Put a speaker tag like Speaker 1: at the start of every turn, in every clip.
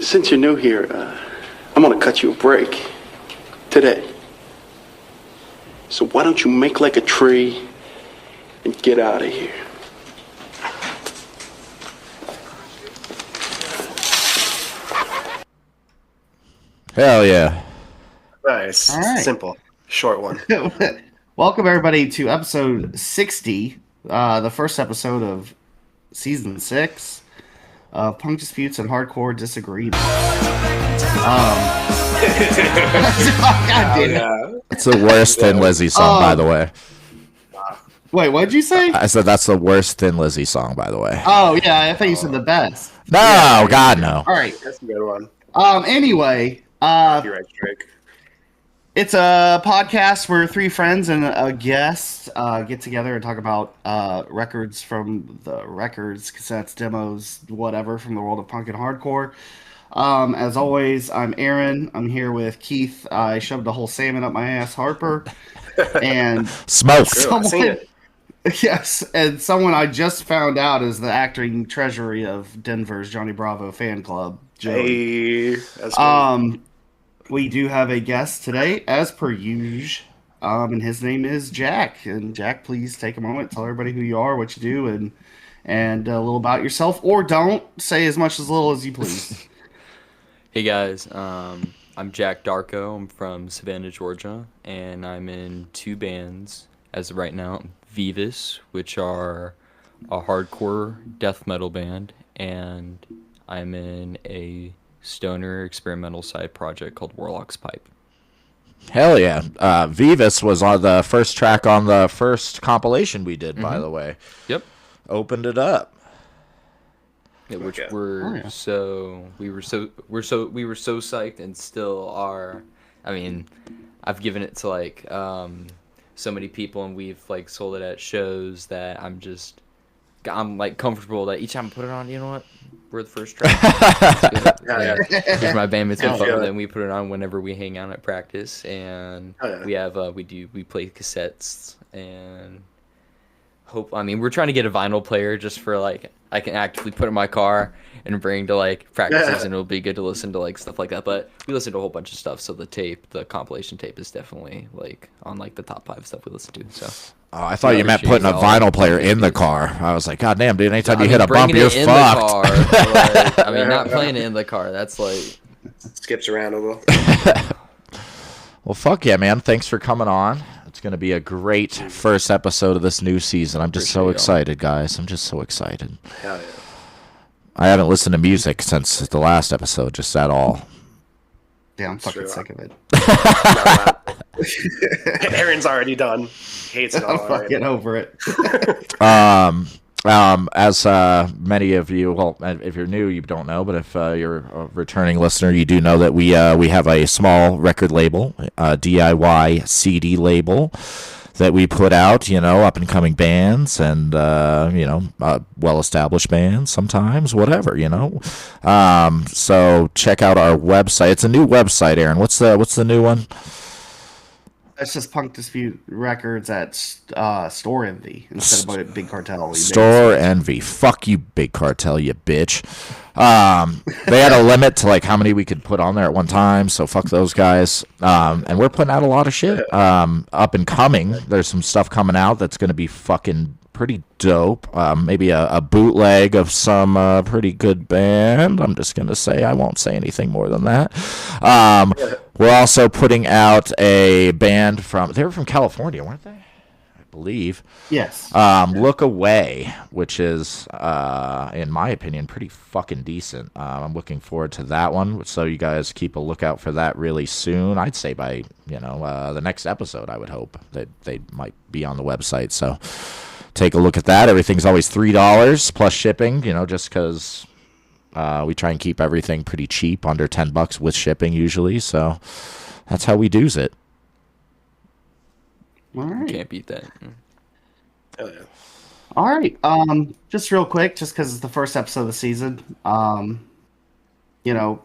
Speaker 1: Since you're new here, I'm gonna cut you a break today. So why don't you make like a tree and get out of here?
Speaker 2: Hell yeah.
Speaker 3: Nice.
Speaker 4: All right.
Speaker 3: Simple. Short one.
Speaker 4: Welcome, everybody, to episode 60, the first episode of season 6 of Punk Disputes and Hardcore Disagreements. God damn it.
Speaker 2: It's the worst Thin Lizzy song, by the way.
Speaker 4: Wait, what'd you say?
Speaker 2: I said that's the worst Thin Lizzy song, by the way.
Speaker 4: Oh, yeah, I thought you said the best.
Speaker 2: No,
Speaker 4: Yeah.
Speaker 2: God, no.
Speaker 4: All right.
Speaker 3: That's a good one.
Speaker 4: Anyway,
Speaker 3: You're right, Drake.
Speaker 4: it's a podcast where 3 friends and a guest get together and talk about records from the records, cassettes, demos, whatever from the world of punk and hardcore. As always, I'm Aaron. I'm here with Keith. I shoved a whole salmon up my ass, Harper. And
Speaker 2: Smoked.
Speaker 3: True, I've seen it.
Speaker 4: yes, and someone I just found out is the acting treasury of Denver's Johnny Bravo fan club, Joey.
Speaker 3: Hey, that's good.
Speaker 4: We do have a guest today, as per usual, and his name is Jack. And Jack, please take a moment, tell everybody who you are, what you do, and a little about yourself, or don't say as much as little as you please.
Speaker 5: Hey guys, I'm Jack Darko. I'm from Savannah, Georgia, and I'm in 2 bands as of right now. Vivus, which are a hardcore death metal band, and I'm in a stoner experimental side project called Warlocks Pipe.
Speaker 2: Hell yeah. Vivus was on the first track on the first compilation we did, by the way.
Speaker 5: Yep.
Speaker 2: Opened it up.
Speaker 5: Yeah, which
Speaker 3: Okay.
Speaker 5: we were so psyched and still are. I mean, I've given it to like so many people, and we've like sold it at shows that I'm like comfortable that each time I put it on, you know what, we're the first track.
Speaker 3: Yeah.
Speaker 5: Because my bandmates have fun
Speaker 3: Yeah.
Speaker 5: with it, and we put it on whenever we hang out at practice, and
Speaker 3: Oh, yeah.
Speaker 5: we have we play cassettes and we're trying to get a vinyl player just for like I can actively put in my car and bring to like practices,
Speaker 3: Yeah.
Speaker 5: and it'll be good to listen to like stuff like that. But we listen to a whole bunch of stuff, so the compilation tape is definitely like on like the top 5 stuff we listen to. So
Speaker 2: Oh, I thought
Speaker 5: I
Speaker 2: you meant
Speaker 5: appreciate
Speaker 2: putting a
Speaker 5: all
Speaker 2: vinyl
Speaker 5: that.
Speaker 2: player in the car. I was like, God damn, dude, anytime
Speaker 5: I
Speaker 2: you
Speaker 5: mean,
Speaker 2: hit a bump,
Speaker 5: bringing
Speaker 2: you're
Speaker 5: it in
Speaker 2: fucked.
Speaker 5: the car, like, I mean, not playing it in the car. That's like
Speaker 3: Skips around a little.
Speaker 2: Well, fuck yeah, man. Thanks for coming on. It's going to be a great first episode of this new season. I'm just so
Speaker 5: Appreciate y'all.
Speaker 2: excited, guys. I'm just so excited.
Speaker 3: Hell yeah.
Speaker 2: I haven't listened to music since the last episode, just at all.
Speaker 4: Damn, I'm fucking
Speaker 3: True.
Speaker 4: sick of it.
Speaker 3: Aaron's already done. Hates it all
Speaker 4: I'm fucking
Speaker 3: already.
Speaker 4: over it.
Speaker 2: As many of you, well, if you're new, you don't know, but if you're a returning listener, you do know that we have a small record label, DIY CD label that we put out, up and coming bands and well-established bands sometimes, whatever, So check out our website. It's a new website, Aaron. What's the new one?
Speaker 4: That's just Punk Dispute Records at Store Envy instead of Big Cartel.
Speaker 2: Store Envy. Fuck you, Big Cartel, you bitch. They had a limit to like how many we could put on there at one time, so fuck those guys. And we're putting out a lot of shit. Up and coming, there's some stuff coming out that's going to be fucking pretty dope. Maybe a bootleg of some pretty good band. I'm just going to say, I won't say anything more than that. We're also putting out a band they were from California, weren't they? I believe.
Speaker 4: Yes.
Speaker 2: Look Away, which is, in my opinion, pretty fucking decent. I'm looking forward to that one, so you guys keep a lookout for that really soon. I'd say by, the next episode, I would hope that they might be on the website, so take a look at that. Everything's always $3 plus shipping, just because we try and keep everything pretty cheap, under $10 with shipping usually, so that's how we do's it.
Speaker 4: All right.
Speaker 5: can't beat that.
Speaker 3: Hell yeah.
Speaker 4: All right. Just real quick, just because it's the first episode of the season. If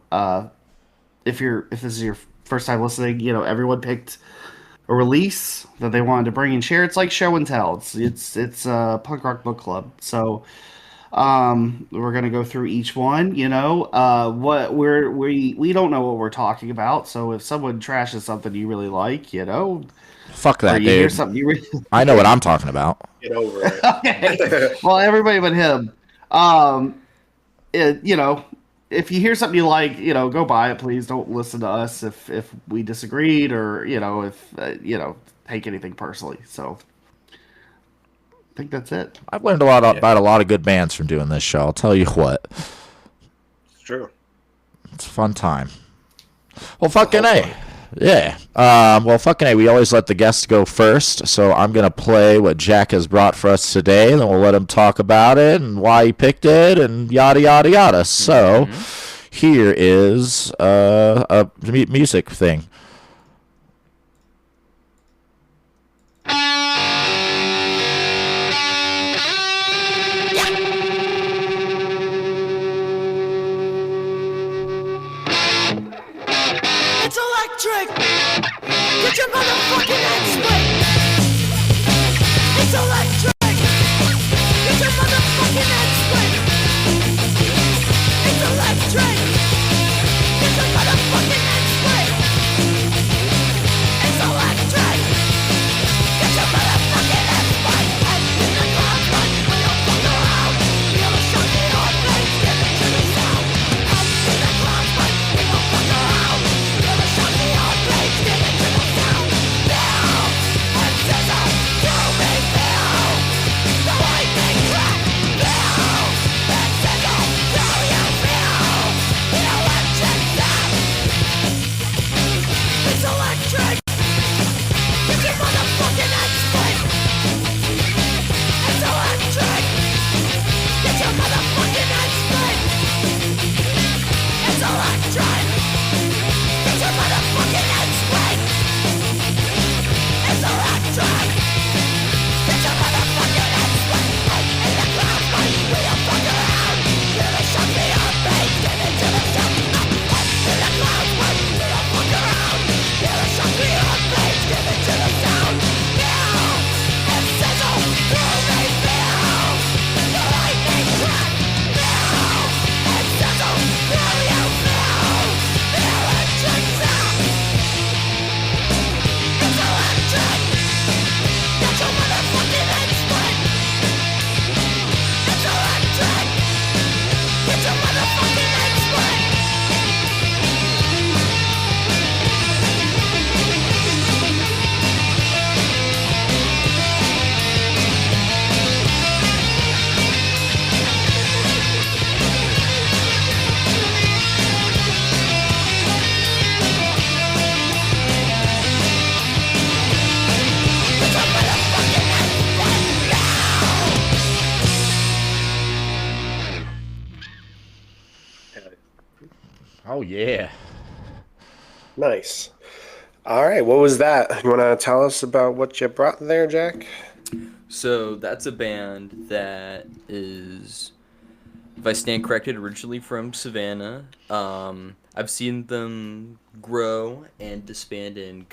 Speaker 4: this is your first time listening, everyone picked a release that they wanted to bring and share. It's like show and tell. It's a punk rock book club. So We're gonna go through each one. We don't know what we're talking about. So if someone trashes something you really like,
Speaker 2: Fuck
Speaker 4: or
Speaker 2: that,
Speaker 4: you hear
Speaker 2: dude.
Speaker 4: something you really
Speaker 2: I know what I'm talking about.
Speaker 3: Get over it.
Speaker 4: okay. Well, everybody but him. Um, if you hear something you like, go buy it. Please don't listen to us if we disagreed or if take anything personally. So I think that's it.
Speaker 2: I've learned a lot about a lot of good bands from doing this show. I'll tell you what.
Speaker 3: It's true.
Speaker 2: It's a fun time. Well, fucking A. Yeah. Well, fucking A. We always let the guests go first, so I'm going to play what Jack has brought for us today, and then we'll let him talk about it and why he picked it and yada, yada, yada. So here is a music thing.
Speaker 6: It's electric! Get your motherfucking head split! It's electric! Get your motherfucking head split! It's electric! Get your motherfucking head split! It's electric! Get your motherfucking head split! Head in the clouds, but we don't fuck around! Feel the shock in your face, give it to the sound! Head in the clouds, but we don't fuck around! Feel the shock in your face, give it to the sound! Now, and sizzle, through me, feel the lightning crack! Now, and sizzle, through you, feel the electric snap! It's electric! Get your motherfucking head split! It's electric! Get your motherfucking head split! It's electric! Get your motherfucking head split! It's electric! Get your motherfucking head split! Head in the clouds, but we don't fuck around! Feel the shock in your face, give it to the sound! Head in the clouds, but we don't fuck around! Feel the shock in your face, give it to the sound! Now, and sizzle, through me, feel the lightning crack! Now, and sizzle, through you, feel the electric sound! It's electric! Get your motherfucking head split! It's electric! Get your motherfucking head split! Get your motherfucking head split now!
Speaker 2: Oh, yeah.
Speaker 3: Nice. All right, what was that? You want to tell us about what you brought there, Jack?
Speaker 5: So that's a band that is, if I stand corrected, originally from Savannah. I've seen them grow and disband and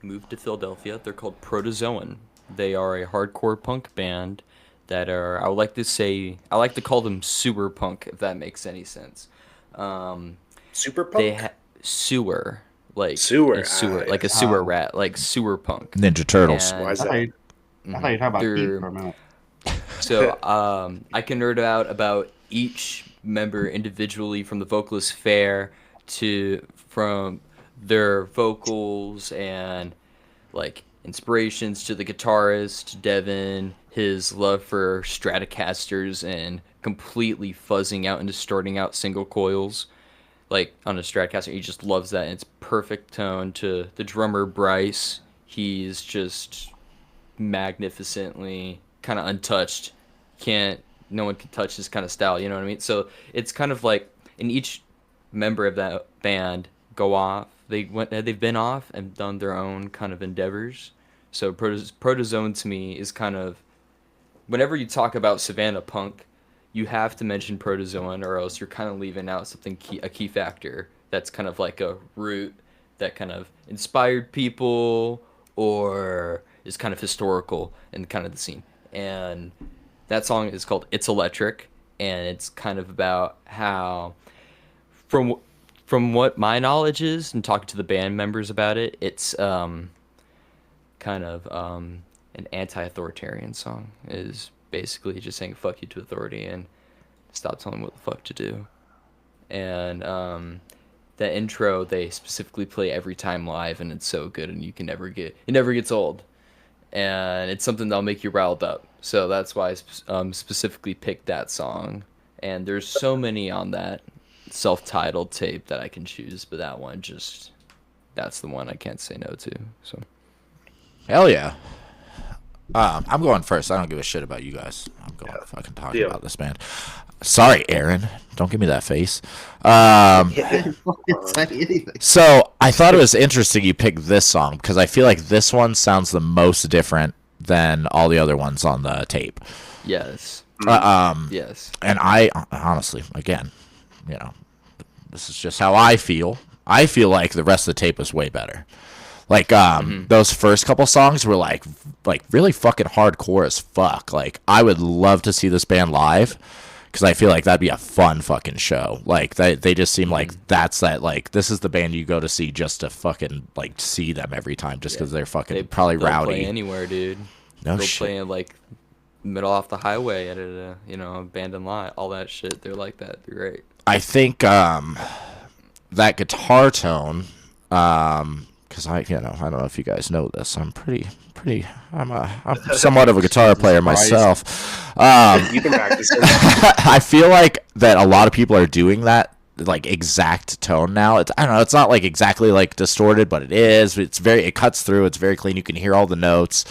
Speaker 5: move to Philadelphia. They're called Protozoan. They are a hardcore punk band that are, I like to call them sewer punk, if that makes any sense.
Speaker 3: Super punk?
Speaker 5: Sewer. Like
Speaker 3: Sewer.
Speaker 5: a sewer,
Speaker 3: Ah,
Speaker 5: like a sewer rat, like sewer punk.
Speaker 2: Ninja Turtles.
Speaker 5: And-
Speaker 3: Why is
Speaker 4: I thought
Speaker 3: that?
Speaker 4: you I thought you were talking about
Speaker 5: They're-
Speaker 4: Pete for a minute.
Speaker 5: So I can nerd out about each member individually, from the vocalist Fair from their vocals and like inspirations, to the guitarist Devin, his love for Stratocasters and completely fuzzing out and distorting out single coils. Like on a Stratocaster, he just loves that, and it's perfect tone. To the drummer Bryce, he's just magnificently kind of untouched. No one can touch his kind of style, you know what I mean? So it's kind of like, in each member of that band go off, they've been off and done their own kind of endeavors. So Protozoan to me is kind of, whenever you talk about Savannah punk, you have to mention Protozoan, or else you're kind of leaving out something a key factor that's kind of like a root that kind of inspired people or is kind of historical in kind of the scene. And that song is called It's Electric. and it's kind of about how, from what my knowledge is, and talking to the band members about it, it's kind of an anti-authoritarian song. Is basically just saying fuck you to authority and stop telling what the fuck to do. And the intro they specifically play every time live, and it's so good, and it never gets old, and it's something that'll make you riled up. So that's why I specifically picked that song. And there's so many on that self-titled tape that I can choose, but that's the one I can't say no to. So
Speaker 2: Hell yeah. I'm going first. I don't give a shit about you guys. I'm going fucking talking about this band. Sorry, Aaron. Don't give me that face. So I thought it was interesting you picked this song because I feel like this one sounds the most different than all the other ones on the tape.
Speaker 5: yes. Yes.
Speaker 2: And I honestly, again, this is just how I feel. I feel like the rest of the tape was way better. Like those first couple songs were like really fucking hardcore as fuck. Like I would love to see this band live because I feel like that'd be a fun fucking show. Like they just seem like this is the band you go to see just to fucking like see them every time just because they're fucking probably
Speaker 5: they'll
Speaker 2: rowdy.
Speaker 5: Play anywhere, dude.
Speaker 2: No
Speaker 5: they'll
Speaker 2: shit.
Speaker 5: play in like middle off the highway at a abandoned lot, all that shit. They're like that. They're great. I
Speaker 2: think that guitar tone, because I don't know if you guys know this, I'm I'm somewhat of a guitar player myself.
Speaker 3: You can practice it.
Speaker 2: I feel like that a lot of people are doing that like exact tone now. I don't know, it's not like exactly like distorted, but it is. It cuts through. It's very clean. You can hear all the notes.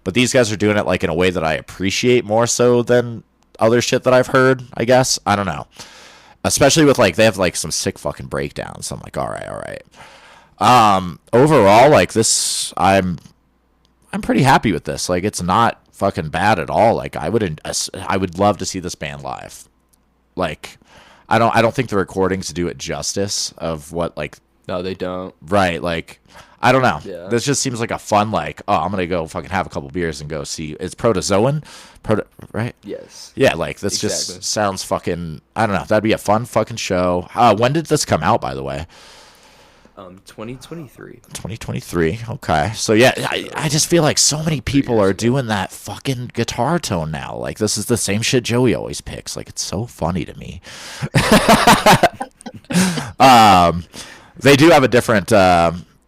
Speaker 2: But these guys are doing it like in a way that I appreciate more so than other shit that I've heard, I guess. I don't know. Especially with like they have like some sick fucking breakdowns. So I'm like, all right. Overall, like this, I'm pretty happy with this. Like it's not fucking bad at all. Like I would love to see this band live. Like I don't think the recordings do it justice of what like.
Speaker 5: No, they don't.
Speaker 2: Right, like I don't know.
Speaker 5: Yeah.
Speaker 2: This just seems like a fun like, oh, I'm gonna go fucking have a couple beers and go see. It's Protozoan, right?
Speaker 5: Yes.
Speaker 2: Yeah, like this just sounds fucking. I don't know. That'd be a fun fucking show. When did this come out, by the way?
Speaker 5: 2023.
Speaker 2: 2023. Okay, so yeah, I just feel like so many people are doing that fucking guitar tone now. Like this is the same shit Joey always picks. Like it's so funny to me. They do have a different.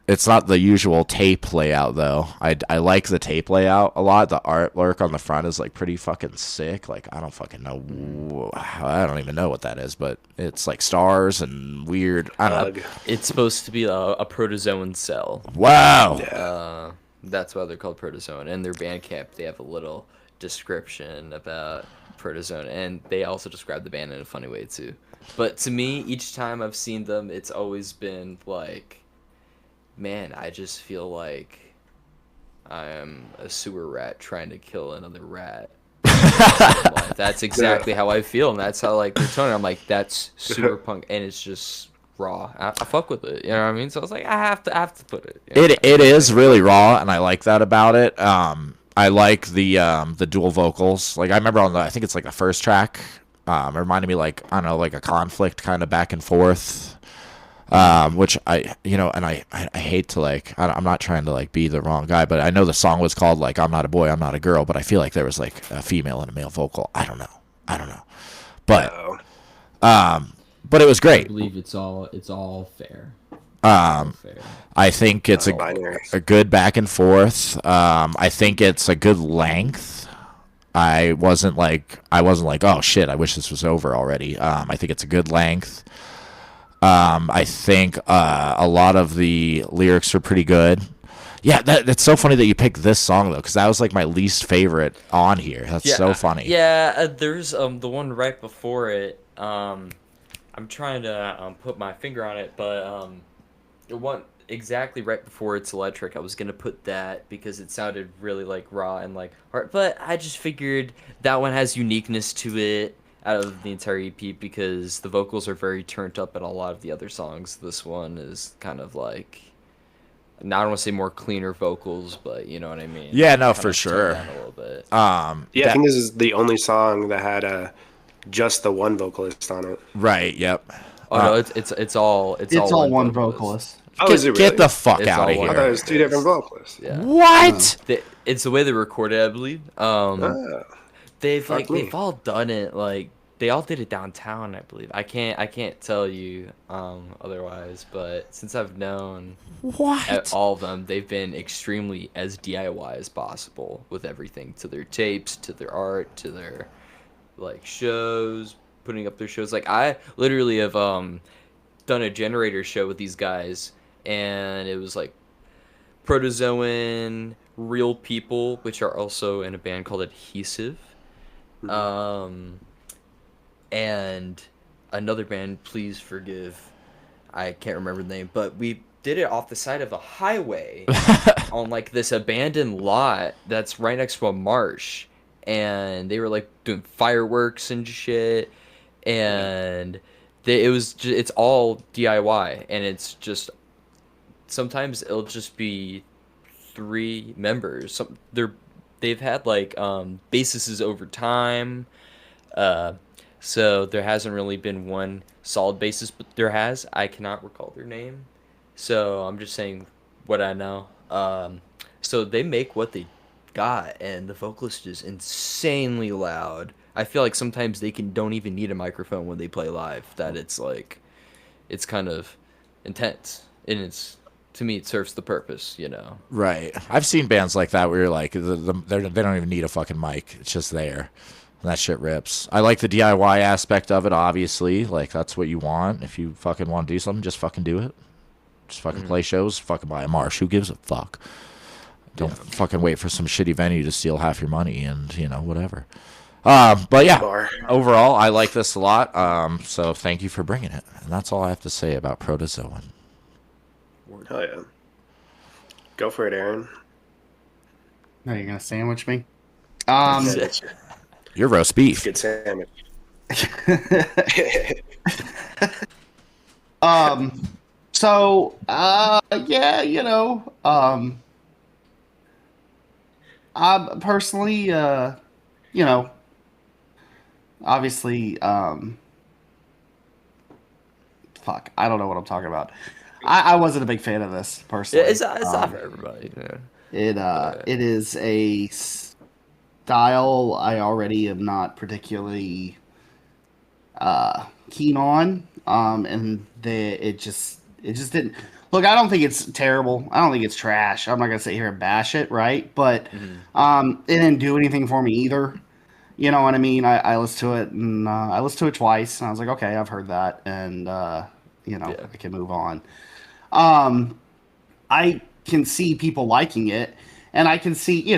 Speaker 2: It's not the usual tape layout though. I like the tape layout a lot. The artwork on the front is like pretty fucking sick. Like I don't fucking know. I don't even know what that is, but it's like stars and weird. I don't know.
Speaker 5: It's supposed to be a protozoan cell.
Speaker 2: Wow.
Speaker 5: That's why they're called Protozoan. And their Bandcamp, they have a little description about Protozoan, and they also describe the band in a funny way too. But to me, each time I've seen them, it's always been like, man, I just feel like I am a sewer rat trying to kill another rat. Like, that's exactly how I feel, and that's how like they're telling. I'm like, that's super punk, and it's just raw. I fuck with it, you know what I mean? So I was like, I have to put it. You know?
Speaker 2: It is really raw, and I like that about it. I like the dual vocals. Like I remember on I think it's like the first track. It reminded me like I don't know, like a conflict kind of back and forth. Which I hate to like, I'm not trying to like be the wrong guy, but I know the song was called like I'm not a boy, I'm not a girl, but I feel like there was like a female and a male vocal. I don't know, but it was great.
Speaker 7: I believe it's all fair.
Speaker 2: I think it's a good back and forth. I think it's a good length. I wasn't like, oh shit, I wish this was over already. I think it's a good length. I think a lot of the lyrics are pretty good. Yeah, that's so funny that you picked this song though, because that was like my least favorite on here. That's so funny.
Speaker 5: Yeah, there's the one right before it. I'm trying to put my finger on it, but the one exactly right before it's electric. I was gonna put that because it sounded really like raw and like hard, but I just figured that one has uniqueness to it out of the entire EP because the vocals are very turned up in a lot of the other songs. This one is kind of like, now I don't want to say more cleaner vocals, but you know what I mean.
Speaker 2: Yeah, no,
Speaker 5: kind
Speaker 2: for
Speaker 5: of
Speaker 2: sure.
Speaker 5: a little bit.
Speaker 3: I think this is the only song that had just the one vocalist on it.
Speaker 2: Right. Yep.
Speaker 5: Oh no, it's all
Speaker 4: one vocalist.
Speaker 3: Oh, is it really?
Speaker 2: Get the fuck
Speaker 5: It's
Speaker 2: out of
Speaker 5: all one
Speaker 3: I thought it
Speaker 2: here.
Speaker 3: was two different vocalists.
Speaker 5: Yeah.
Speaker 2: What?
Speaker 5: It's the way they record it, I believe.
Speaker 3: Ah,
Speaker 5: They've
Speaker 3: fuck me.
Speaker 5: they've all done it. Like they all did it downtown, I believe. I can't tell you otherwise, but since I've known
Speaker 2: What?
Speaker 5: all of them, they've been extremely as DIY as possible with everything, to their tapes, to their art, to their like shows, putting up their shows. Like I literally have done a generator show with these guys, and it was like Protozoan, Real People, which are also in a band called Adhesive, and another band, please forgive, I can't remember the name, but we did it off the side of a highway on like this abandoned lot that's right next to a marsh, and they were like doing fireworks and shit, and it's all DIY, and it's just sometimes it'll just be 3 members. They've had like bassists over time, so there hasn't really been one solid bassist, but there has. I cannot recall their name, so I'm just saying what I know. So they make what they got, and the vocalist is insanely loud. I feel like sometimes they don't even need a microphone when they play live. That it's kind of intense, and to me it serves the purpose, you know.
Speaker 2: Right. I've seen bands like that where you're like, they don't even need a fucking mic. It's just there. And that shit rips. I like the DIY aspect of it, obviously. Like, that's what you want. If you fucking want to do something, just fucking do it. Just fucking play shows. Fucking buy a marsh. Who gives a fuck? Don't fucking wait for some shitty venue to steal half your money and, whatever. But yeah, overall, I like this a lot. So thank you for bringing it. And that's all I have to say about Protozoan.
Speaker 3: Hell yeah. Go for it, Aaron.
Speaker 4: Are you gonna sandwich me?
Speaker 2: Your roast beef.
Speaker 3: Good sandwich.
Speaker 4: So, I'm personally, obviously, fuck, I don't know what I'm talking about. I wasn't a big fan of this personally.
Speaker 5: It's not for everybody. Yeah.
Speaker 4: It is a style I already am not particularly keen on, and it just didn't. Look, I don't think it's terrible. I don't think it's trash. I'm not gonna sit here and bash it, right? But it didn't do anything for me either. You know what I mean? I listened to it, and I listened to it twice, and I was like, okay, I've heard that, and I can move on. I can see people liking it, and I can see,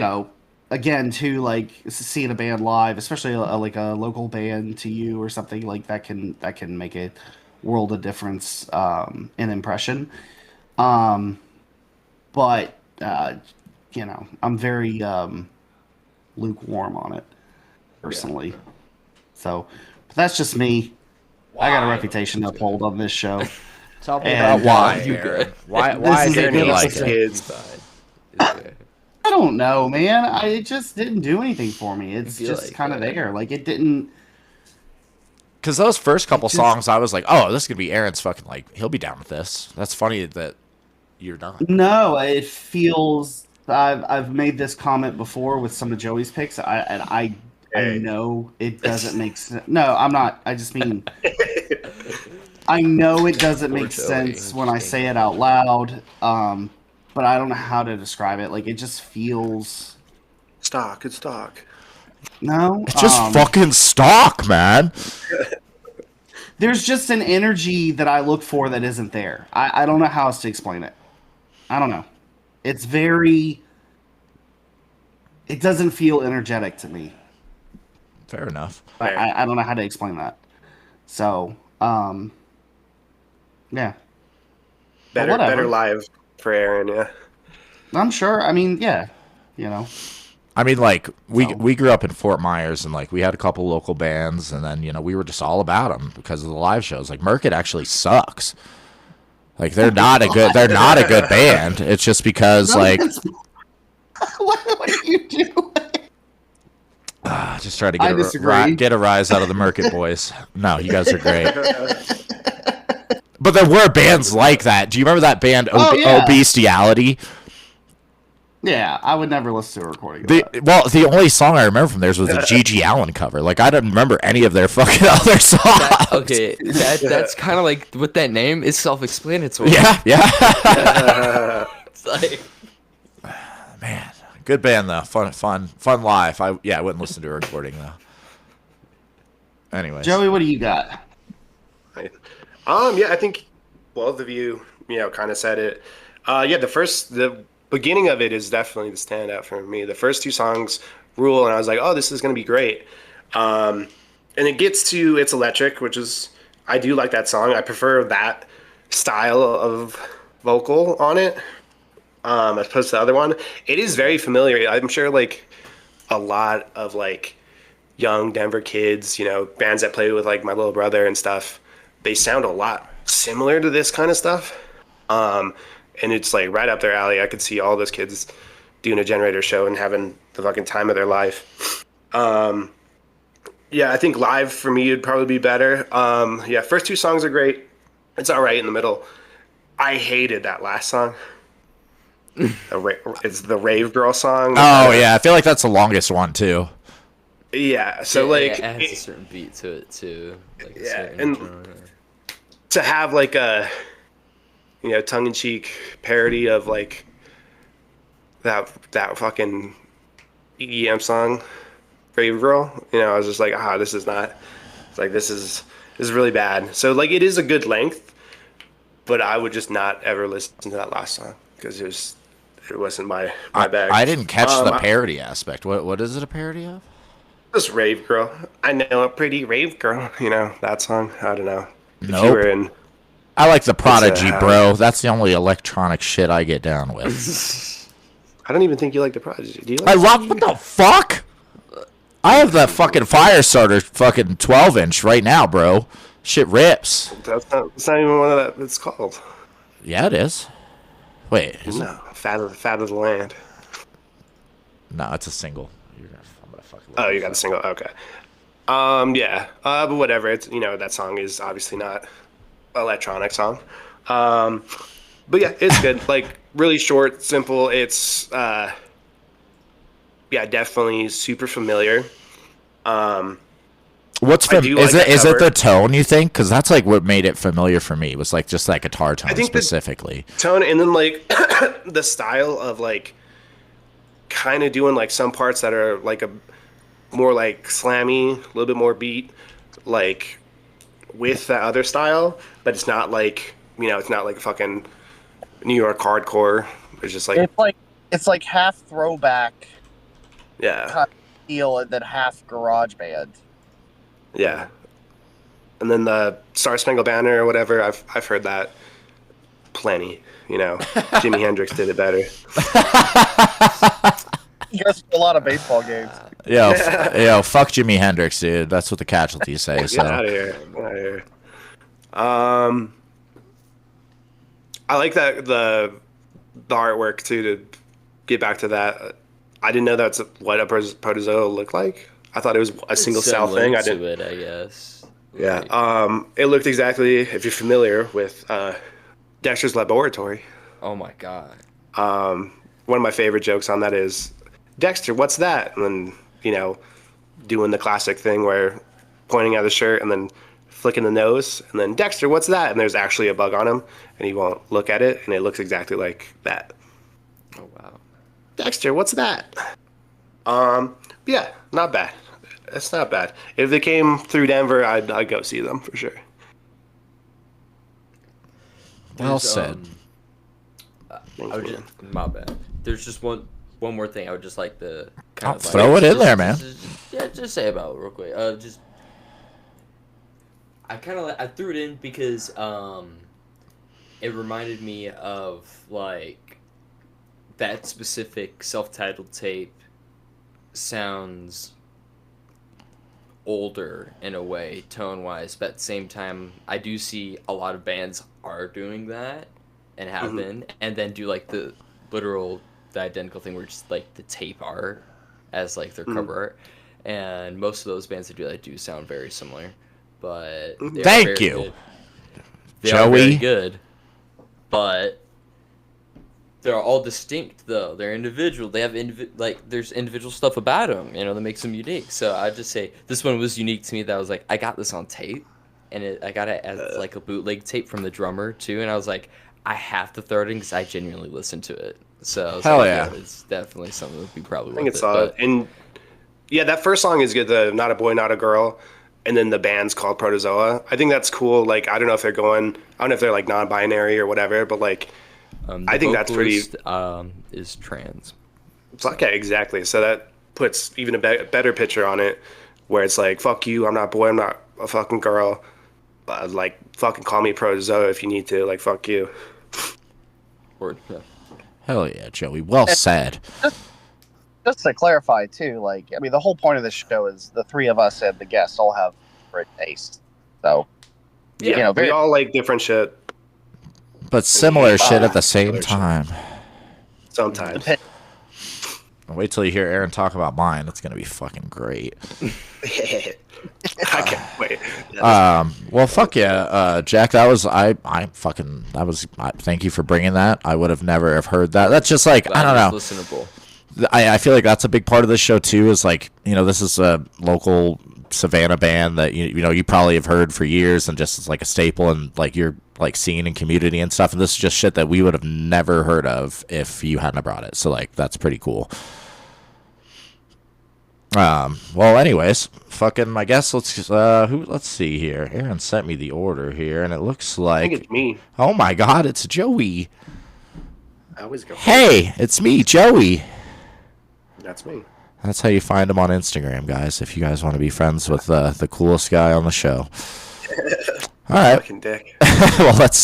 Speaker 4: again, too, like seeing a band live, especially like a local band to you or something like that can make a world of difference in impression. But I'm very lukewarm on it personally. Yeah. So, but that's just me. Why? I got a reputation to uphold on this show.
Speaker 2: Tell me about why. Why didn't you like it?
Speaker 4: I don't know, man. It just didn't do anything for me. It's just like, kind of there. Like, it didn't.
Speaker 2: Because those first couple songs, I was like, oh, this could be Aaron's fucking, like, he'll be down with this. That's funny that you're not.
Speaker 4: No, it feels. I've made this comment before with some of Joey's picks. I know it doesn't make sense. No, I'm not. I just mean. I know it doesn't make sense when I say it out loud, but I don't know how to describe it. Like, it just feels...
Speaker 3: Stock. It's stock.
Speaker 4: No?
Speaker 2: It's just fucking stock, man.
Speaker 4: There's just an energy that I look for that isn't there. I don't know how else to explain it. I don't know. It's very... It doesn't feel energetic to me.
Speaker 2: Fair enough.
Speaker 4: I don't know how to explain that. So, yeah.
Speaker 3: Better live for Aaron, yeah.
Speaker 4: I'm sure. I mean, yeah.
Speaker 2: I mean, like, we grew up in Fort Myers, and, like, we had a couple local bands, and then, we were just all about them because of the live shows. Like, Merkit actually sucks. Like, they're not a good band. It's just because, like...
Speaker 4: What are you doing?
Speaker 2: Just try to
Speaker 4: I disagree.
Speaker 2: get a rise out of the Merkit boys. No, you guys are great. But there were bands like that. Do you remember that band, Obestiality?
Speaker 4: Yeah, I would never listen to a recording of that.
Speaker 2: Well, the only song I remember from theirs was the G.G. Allen cover. Like, I don't remember any of their fucking other songs.
Speaker 5: That's kind of like, with that name, is self-explanatory.
Speaker 2: Yeah.
Speaker 5: It's like...
Speaker 2: Man, good band, though. Fun live. I wouldn't listen to a recording, though. Anyways.
Speaker 4: Joey, what do you got?
Speaker 3: Right. I think both of you, kind of said it. The beginning of it is definitely the standout for me. The first two songs rule, and I was like, oh, this is going to be great. And it gets to It's Electric, which is, I do like that song. I prefer that style of vocal on it as opposed to the other one. It is very familiar. I'm sure, like, a lot of, like, young Denver kids, bands that play with, like, my little brother and stuff, they sound a lot similar to this kind of stuff. And it's like right up their alley. I could see all those kids doing a Generator show and having the fucking time of their life. I think live for me would probably be better. First two songs are great. It's all right in the middle. I hated that last song. It's the Rave Girl song.
Speaker 2: I feel like that's the longest one too.
Speaker 3: Yeah, so
Speaker 5: it has a certain beat to it too. Like
Speaker 3: to have like a tongue-in-cheek parody of like that fucking EDM song, Rave Girl. I was just like, this is not. It's like this is really bad. So like it is a good length, but I would just not ever listen to that last song because it wasn't my bag.
Speaker 2: I didn't catch the parody aspect. What is it a parody of?
Speaker 3: Just Rave Girl. I know a pretty rave girl. That song. I don't know.
Speaker 2: Nope.
Speaker 3: If you were in.
Speaker 2: I like the Prodigy, bro. That's the only electronic shit I get down with.
Speaker 3: I don't even think you like the Prodigy. Do you like
Speaker 2: I love what the fuck? I have that fucking Firestarter fucking 12-inch right now, bro. Shit rips.
Speaker 3: That's not even one of that. It's called.
Speaker 2: Yeah, it is. Wait.
Speaker 3: No, Fat of the Land.
Speaker 2: No, it's a single. I'm gonna fucking.
Speaker 3: Oh, you got a single. Okay. But whatever. It's that song is obviously not electronic song, but yeah, it's good. Like really short, simple. It's definitely super familiar.
Speaker 2: Is it the tone, you think? Because that's like what made it familiar for me, was like just that guitar tone. I think specifically
Speaker 3: the tone, and then like the style of like kind of doing like some parts that are like a more like slammy, a little bit more beat, like with that other style, but it's not like it's not like fucking New York hardcore. It's just like
Speaker 8: it's like half throwback,
Speaker 3: kind
Speaker 8: of feel, and then half garage band.
Speaker 3: Yeah, and then the Star Spangled Banner or whatever. I've heard that plenty. Jimi Hendrix did it better.
Speaker 8: You guys a lot of baseball games.
Speaker 2: Yo, fuck Jimi Hendrix, dude. That's what the casualties say.
Speaker 3: Get out of here. I like that the artwork too. To get back to that, I didn't know that's what a Protozoa looked like. I thought it was a single cell thing. I didn't.
Speaker 5: I guess.
Speaker 3: Yeah. It looked exactly. If you're familiar with Dexter's Laboratory.
Speaker 5: Oh my god.
Speaker 3: One of my favorite jokes on that is, Dexter, what's that? And then, doing the classic thing where pointing at the shirt and then flicking the nose, and then, Dexter, what's that? And there's actually a bug on him, and he won't look at it, and it looks exactly like that.
Speaker 5: Oh, wow.
Speaker 3: Dexter, what's that? Yeah, not bad. It's not bad. If they came through Denver, I'd go see them for sure.
Speaker 2: Well said.
Speaker 5: My bad. There's just one more thing I would just like to kind of
Speaker 2: throw it in there, man.
Speaker 5: Just say about it real quick. I threw it in because it reminded me of like that specific self-titled tape sounds older in a way, tone-wise, but at the same time, I do see a lot of bands are doing that and have been, and then do like the identical thing where just like the tape art as like their cover art. and most of those bands that do sound very similar. But they are
Speaker 2: Thank
Speaker 5: very
Speaker 2: you,
Speaker 5: good. They are very
Speaker 2: Joey.
Speaker 5: good, but they're all distinct though. They're individual. They have there's individual stuff about them, that makes them unique. So I'd just say this one was unique to me. That I was like, I got this on tape, and I got it as like a bootleg tape from the drummer too. And I was like, I have to throw it in because I genuinely listened to it. So I was
Speaker 2: Hell
Speaker 5: like,
Speaker 2: yeah.
Speaker 5: It's definitely something that would be probably.
Speaker 3: I think
Speaker 5: worth
Speaker 3: it's
Speaker 5: it,
Speaker 3: solid.
Speaker 5: but-
Speaker 3: And yeah, that first song is good. The Not a Boy, Not a Girl. And then the band's called Protozoa. I think that's cool. Like, I don't know if they're like non-binary or whatever, but like,
Speaker 5: the
Speaker 3: I think that's pretty.
Speaker 5: vocalist, is trans.
Speaker 3: Okay, exactly. So that puts even a better picture on it, where it's like, fuck you, I'm not a boy, I'm not a fucking girl. Like, fucking call me Protozoa if you need to. Like, fuck you.
Speaker 5: Or, yeah.
Speaker 2: Hell yeah, Joey. Well said.
Speaker 8: Just to clarify too, like, I mean, the whole point of this show is the three of us and the guests all have different tastes. So,
Speaker 3: Yeah, we all like different shit
Speaker 2: But similar shit at the same time.
Speaker 3: sometimes.
Speaker 2: Wait till you hear Aaron talk about mine. It's gonna be fucking great.
Speaker 3: I can't wait.
Speaker 2: Well, fuck yeah, Jack. Thank you for bringing that. I would have never have heard that. That's just like, I don't know.
Speaker 5: Listenable.
Speaker 2: I feel like that's a big part of this show too. Is like, this is a local Savannah band that you probably have heard for years, and just is like a staple in like your like scene and community and stuff. And this is just shit that we would have never heard of if you hadn't have brought it. So like, that's pretty cool. Well, anyways, fucking, I guess let's see here. Aaron sent me the order here, and it looks
Speaker 3: I
Speaker 2: like,
Speaker 3: think it's me.
Speaker 2: oh my god, it's Joey.
Speaker 3: I always go.
Speaker 2: Hey, it's me, Joey.
Speaker 3: That's me.
Speaker 2: That's how you find him on Instagram, guys. If you guys want to be friends with the coolest guy on the show. All right.
Speaker 3: Fucking dick.
Speaker 2: Well, let's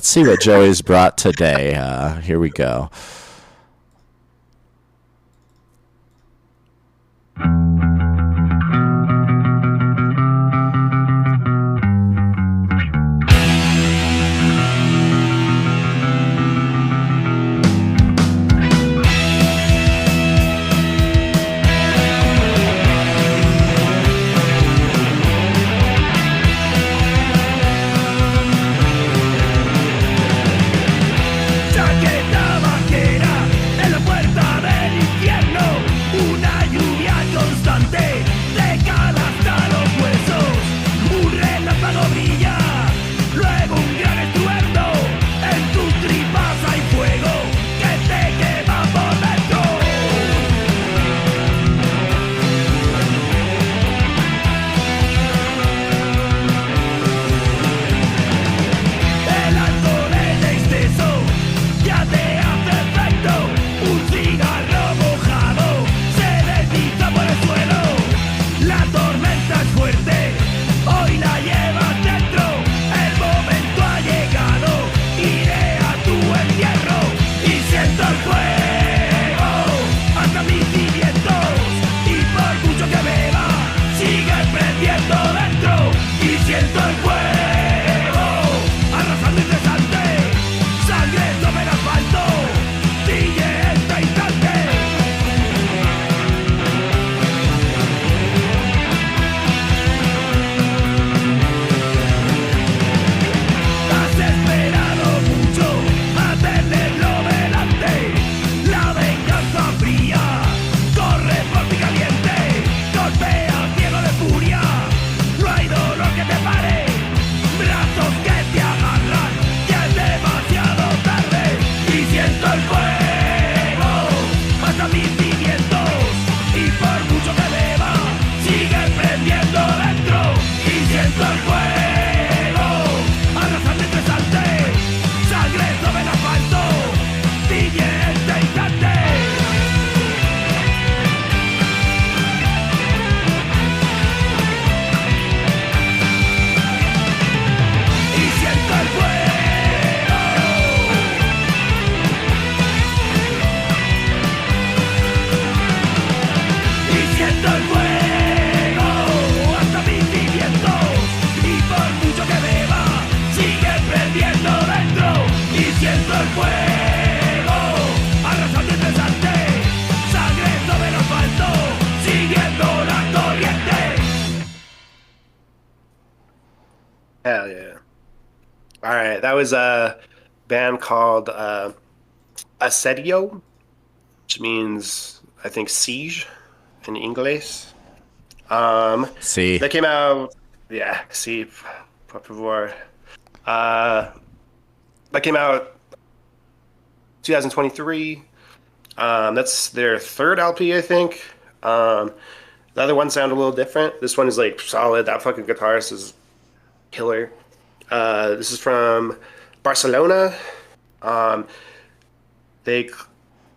Speaker 2: see what Joey's brought today. Here we go.
Speaker 6: Chaqueta vaquera en la puerta del infierno, una lluvia constante te cala hasta los huesos, un relámpago brilla, luego un gran estruendo, en tus tripas hay fuego que te quema por dentro. El alcohol en exceso ya te hace efecto, un cigarro mojado se desliza por el suelo. La tormenta es fuerte, hoy la llevas dentro, el momento ha llegado, iré a tu entierro y siento el fuego hasta mis cimientos, y por mucho que beba, sigue prendiendo dentro, y siento el fuego arrasando incesante, sangre sobre el asfalto, sigue este instante. Has esperado mucho a tenerlo delante, la venganza fría corre por ti caliente, golpea cielo de furia, no hay dolor que te pare, brazos que te agarran, ya es demasiado tarde, y siento el fuego hasta mis cimientos, y por mucho que beba, sigue prendiendo dentro, y siento el fuego arrasando incesante, sangre sobre el asfalto, sigue este instante. Y siento el fuego. Y siento el fuego hasta mis cimientos, y por mucho que beba, sigue prendiendo dentro, y siento el fuego arrasando incesante, sangre sobre el asfalto, siguiendo la
Speaker 3: All right, that was a band called Asedio, which means I think siege in English.
Speaker 2: See,
Speaker 3: That came out, yeah. See, por favor. Uh, that came out 2023. That's their third LP, I think. The other one sounded a little different. This one is like solid. That fucking guitarist is killer. This is from Barcelona. Um, they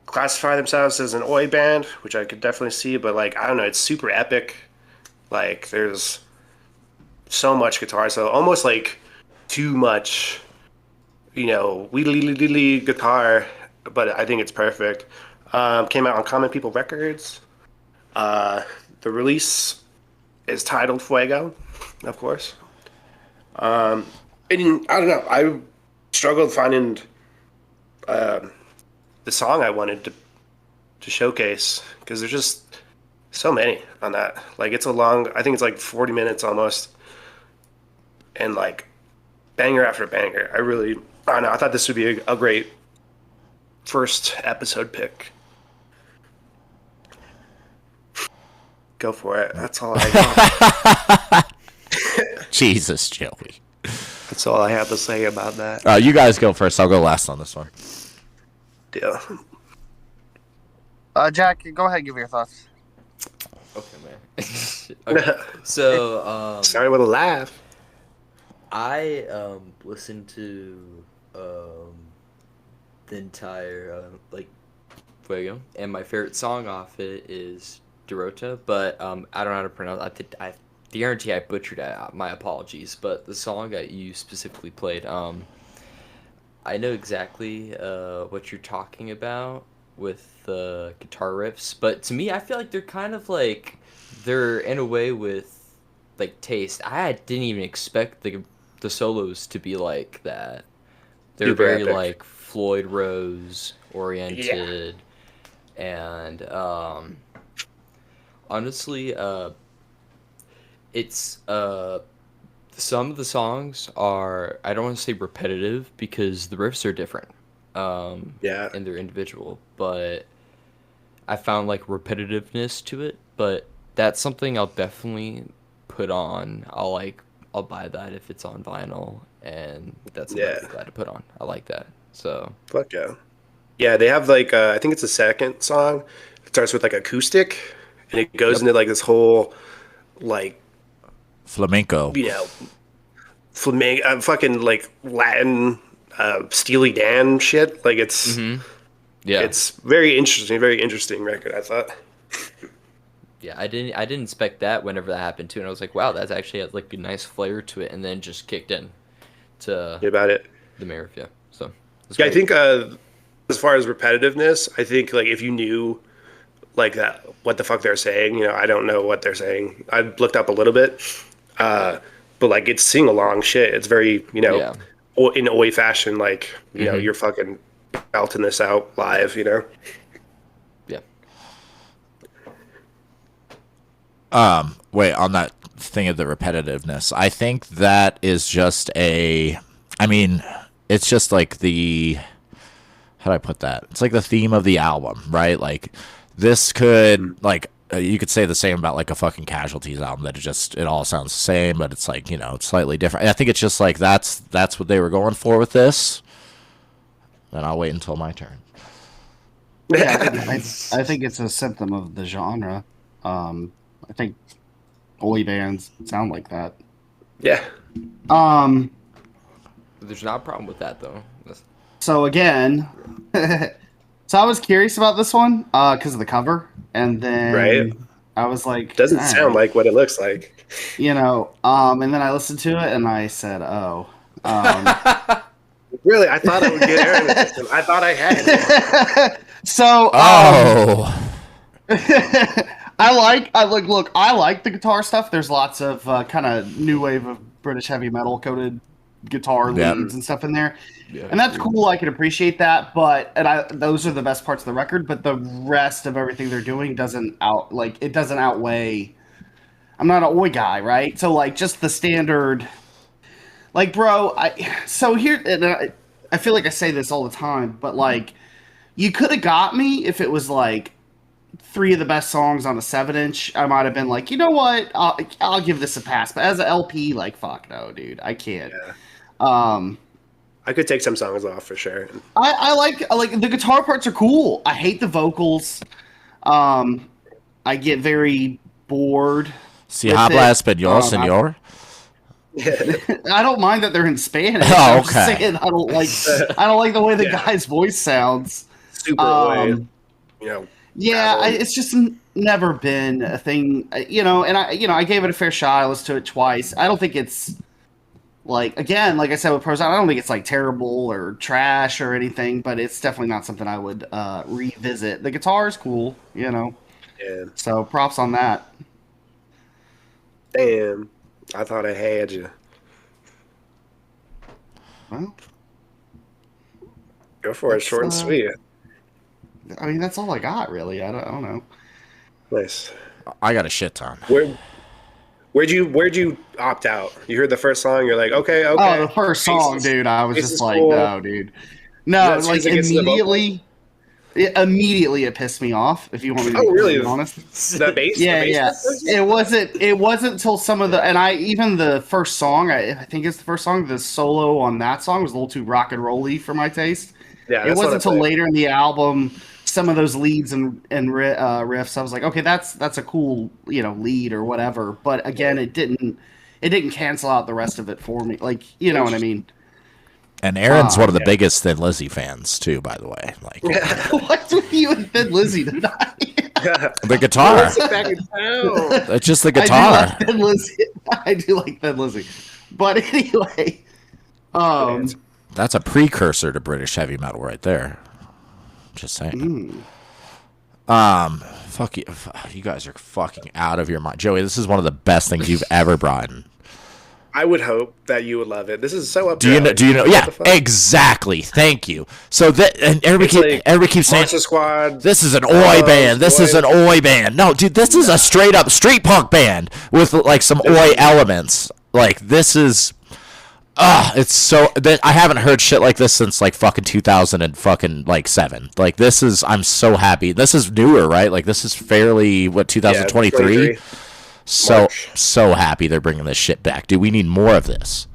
Speaker 3: classify themselves as an oi band, which I could definitely see, but like I don't know, it's super epic. Like there's so much guitar, so almost like too much, wheelie guitar, but I think it's perfect. Came out on Common People Records. Uh, the release is titled Fuego, of course. And I don't know, I struggled finding the song I wanted to showcase because there's just so many on that. Like it's a long, I think it's like 40 minutes almost, and like banger after banger. I don't know. I thought this would be a great first episode pick. Go for it. That's all I got.
Speaker 2: Jesus, Joey.
Speaker 3: That's all I have to say about that.
Speaker 2: You guys go first. I'll go last on this one.
Speaker 3: Deal.
Speaker 8: Jack, go ahead and give your thoughts.
Speaker 5: Okay, man. Okay. So,
Speaker 3: Sorry with a laugh.
Speaker 5: I listened to the entire Fuego, and my favorite song off it is Dorota, but I don't know how to pronounce. I guarantee I butchered it. My apologies, but the song that you specifically played, I know exactly what you're talking about with the guitar riffs, but to me, I feel like they're kind of like they're in a way with like taste. I didn't even expect the solos to be like that. They're
Speaker 3: Super
Speaker 5: very
Speaker 3: epic.
Speaker 5: like Floyd Rose oriented, and honestly, it's some of the songs are, I don't want to say repetitive because the riffs are different,
Speaker 3: Yeah.
Speaker 5: and they're individual, but I found like repetitiveness to it, but that's something I'll definitely put on. I'll buy that if it's on vinyl, and that's something I'd be glad to put on. I like that. So
Speaker 3: Fuck yeah. Yeah, they have like I think it's the second song. It starts with like acoustic, and it goes into like this whole like
Speaker 2: Flamenco.
Speaker 3: fucking like Latin Steely Dan shit. Like
Speaker 5: yeah,
Speaker 3: it's very interesting record. I thought.
Speaker 5: yeah, I didn't expect that whenever that happened too, and I was like, wow, that's actually had like a nice flair to it, and then just kicked in to
Speaker 3: About it.
Speaker 5: the mayor. Yeah, so it's
Speaker 3: Yeah, I
Speaker 5: great.
Speaker 3: think as far as repetitiveness, I think like if you knew like that what the fuck they're saying, I don't know what they're saying. I looked up a little bit, but like it's sing along shit. It's very
Speaker 5: Yeah.
Speaker 3: in oi fashion, like you're fucking belting this out live.
Speaker 5: Yeah.
Speaker 2: Wait, on that thing of the repetitiveness, I think that is just it's just like how do I put that? It's like the theme of the album, right? Like this could you could say the same about like a fucking Casualties album, that it all sounds the same, but it's like, it's slightly different. I think it's just like that's what they were going for with this. And I'll wait until my turn.
Speaker 4: Yeah, I think it's a symptom of the genre. I think oi bands sound like that.
Speaker 3: Yeah.
Speaker 4: Um.
Speaker 5: There's not a problem with that though.
Speaker 4: So again, so I was curious about this one because of the cover, and then
Speaker 3: Right.
Speaker 4: I was like,
Speaker 3: Doesn't
Speaker 4: "All
Speaker 3: sound
Speaker 4: right,"
Speaker 3: like what it looks like.
Speaker 4: and then I listened to it and I said, oh.
Speaker 3: Really, I thought I would get air in the system. I thought I had.
Speaker 4: So
Speaker 2: Oh,
Speaker 4: I like the guitar stuff. There's lots of kind of new wave of British heavy metal coated guitar
Speaker 2: Yeah.
Speaker 4: leads and stuff in there,
Speaker 5: Yeah.
Speaker 4: and that's cool. I can appreciate that, but those are the best parts of the record. But the rest of everything they're doing doesn't outweigh. I'm not an oi guy, right? So like just the standard, Like, bro, so here, and I feel like I say this all the time, but like, you could have got me if it was like 3 of the best songs on a 7-inch. I might have been like, you know what, I'll give this a pass. But as an LP, like, fuck no, dude, I can't.
Speaker 3: Yeah.
Speaker 4: Um,
Speaker 3: I could take some songs off for sure.
Speaker 4: I like the guitar parts are cool. I hate the vocals. I get very bored.
Speaker 2: Si habla español, señor.
Speaker 4: I don't mind that they're in Spanish.
Speaker 2: Oh,
Speaker 4: I'm just
Speaker 2: okay.
Speaker 4: saying I don't like the way the guy's voice sounds.
Speaker 3: Super way,
Speaker 4: Yeah,
Speaker 3: Travel.
Speaker 4: it's just never been a thing, and I gave it a fair shot. I listened to it twice. I don't think it's like, again, like I said with Protozoan, I don't think it's like terrible or trash or anything, but it's definitely not something I would revisit. The guitar is cool,
Speaker 3: Yeah.
Speaker 4: so props on that.
Speaker 3: Damn. I thought I had you.
Speaker 4: Well,
Speaker 3: Go for it, short and sweet.
Speaker 4: I mean, that's all I got, really. I don't know.
Speaker 3: Nice.
Speaker 2: I got a shit ton.
Speaker 3: Where'd you opt out? You heard the first song, you're like, okay.
Speaker 4: Oh, the first song, dude. I was
Speaker 3: This
Speaker 4: just
Speaker 3: is
Speaker 4: like,
Speaker 3: cool.
Speaker 4: no, dude. No,
Speaker 3: As soon
Speaker 4: like
Speaker 3: as it gets to the
Speaker 4: immediately. Immediately, it pissed me off. If you want me to be
Speaker 3: really?
Speaker 4: honest.
Speaker 3: The bass?
Speaker 4: Yeah,
Speaker 3: the bass
Speaker 4: yeah.
Speaker 3: first?
Speaker 4: It wasn't until some of the, and even the first song. I think it's the first song. The solo on that song was a little too rock and rolly for my taste.
Speaker 3: Yeah,
Speaker 4: It
Speaker 3: that's
Speaker 4: wasn't
Speaker 3: what I
Speaker 4: until
Speaker 3: played.
Speaker 4: later in the album, some of those leads and riffs, I was like, okay, that's a cool lead or whatever. But again, it didn't cancel out the rest of it for me. Like, you know what I mean?
Speaker 2: And Aaron's one of the biggest Thin Lizzy fans too, by the way. Like
Speaker 4: What's with you and Thin Lizzy tonight?
Speaker 2: the guitar.
Speaker 3: Back in town.
Speaker 2: It's just the guitar.
Speaker 4: I do like Thin Lizzy. But anyway,
Speaker 2: That's a precursor to British heavy metal right there. Just saying. Fuck you. You guys are fucking out of your mind. Joey, this is one of the best things you've ever brought in.
Speaker 3: I would hope that you would love it. This is so up.
Speaker 2: Do you know? Yeah, exactly. Thank you. So that, and everybody keeps saying,
Speaker 3: Monster Squad.
Speaker 2: this is an oi band. This is an oi band. No, dude, this is a straight up street punk band with like some oi elements. Like this is, it's so. I haven't heard shit like this since like fucking 2000 and fucking like 7. Like this is. I'm so happy. This is newer, right? Like this is fairly 2023.
Speaker 3: 23.
Speaker 2: So happy they're bringing this shit back, dude. We need more of this.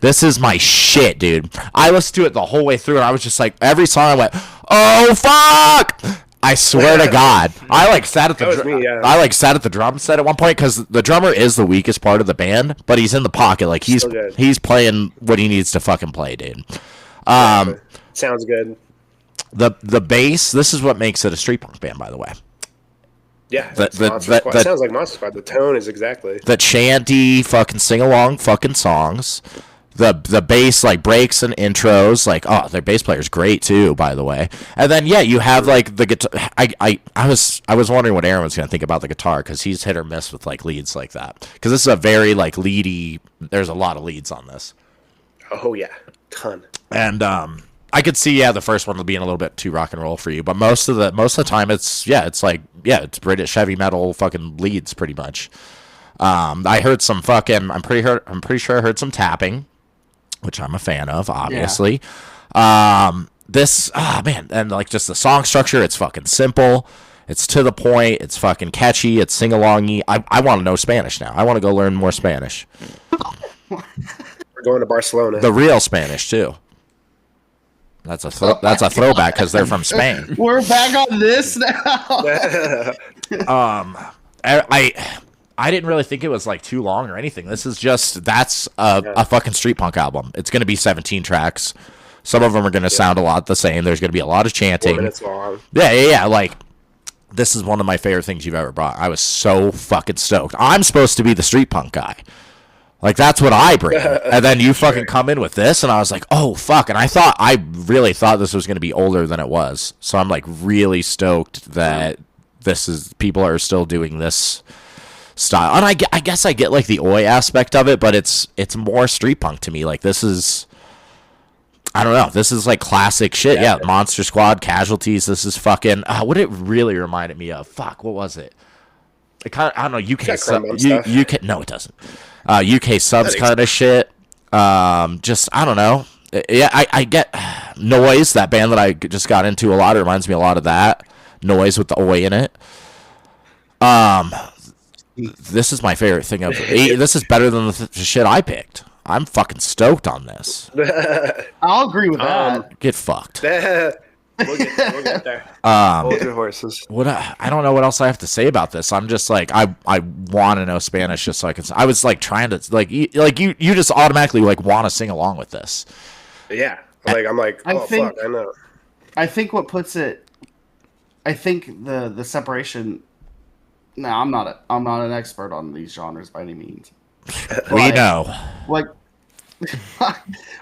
Speaker 2: This is my shit, dude. I listened to it the whole way through, and I was just like, every song I went, oh fuck! I swear to God, I like sat at the I like sat at the drum set at one point because the drummer is the weakest part of the band, but he's in the pocket, like he's playing what he needs to fucking play, dude.
Speaker 3: Sounds good.
Speaker 2: The bass. This is what makes it a street punk band, by the way.
Speaker 3: Yeah, it sounds like Monster Squad. The tone is exactly
Speaker 2: the chanty fucking sing along fucking songs. The bass like breaks and intros, like their bass player's great too, by the way. And then you have like the guitar. I was wondering what Aaron was gonna think about the guitar because he's hit or miss with like leads like that. Because this is a very like leady. There's a lot of leads on this.
Speaker 3: Oh yeah, ton.
Speaker 2: And I could see the first one being a little bit too rock and roll for you, but most of the time it's British heavy metal fucking leads pretty much. I heard some fucking I'm pretty sure I heard some tapping, which I'm a fan of, obviously. This man, and like just the song structure, it's fucking simple. It's to the point. It's fucking catchy. It's sing-alongy. I want to know Spanish now. I want to go learn more Spanish.
Speaker 3: We're going to Barcelona.
Speaker 2: The real Spanish too. That's a throwback because they're from Spain.
Speaker 4: We're back on this now.
Speaker 2: I didn't really think it was like too long or anything. This is that's a fucking street punk album. It's going to be 17 tracks. Some of them are going to sound a lot the same. There's going to be a lot of chanting.
Speaker 3: 4 minutes long.
Speaker 2: Yeah. Like, this is one of my favorite things you've ever brought. I was so fucking stoked. I'm supposed to be the street punk guy. Like, that's what I bring. And then you fucking come in with this, and I was like, oh, fuck. And I really thought this was going to be older than it was. So I'm, like, really stoked that people are still doing this style. And I guess I get, like, the oi aspect of it, but it's more street punk to me. Like, this is, I don't know. This is, like, classic shit. Yeah, Monster Squad, Casualties. This is fucking, what it really reminded me of. Fuck, what was it? It kind of, I don't know, UK sub, UK, no, it doesn't. UK subs kind of shit. Just I don't know. Yeah, I get Noise, that band that I just got into a lot. It reminds me a lot of that. Noise with the oi in it. This is my favorite thing of. This is better than the shit I picked. I'm fucking stoked on this.
Speaker 4: I'll agree with that.
Speaker 2: Get fucked.
Speaker 3: We'll get there. Hold your horses.
Speaker 2: I don't know what else I have to say about this. I'm just like I want to know Spanish just so I can. I was like trying to you just automatically like want to sing along with this.
Speaker 3: Yeah, I'm like, oh fuck, I know.
Speaker 4: I think what puts it. I think the separation. No, I'm not an expert on these genres by any means.
Speaker 2: We know.
Speaker 4: Like,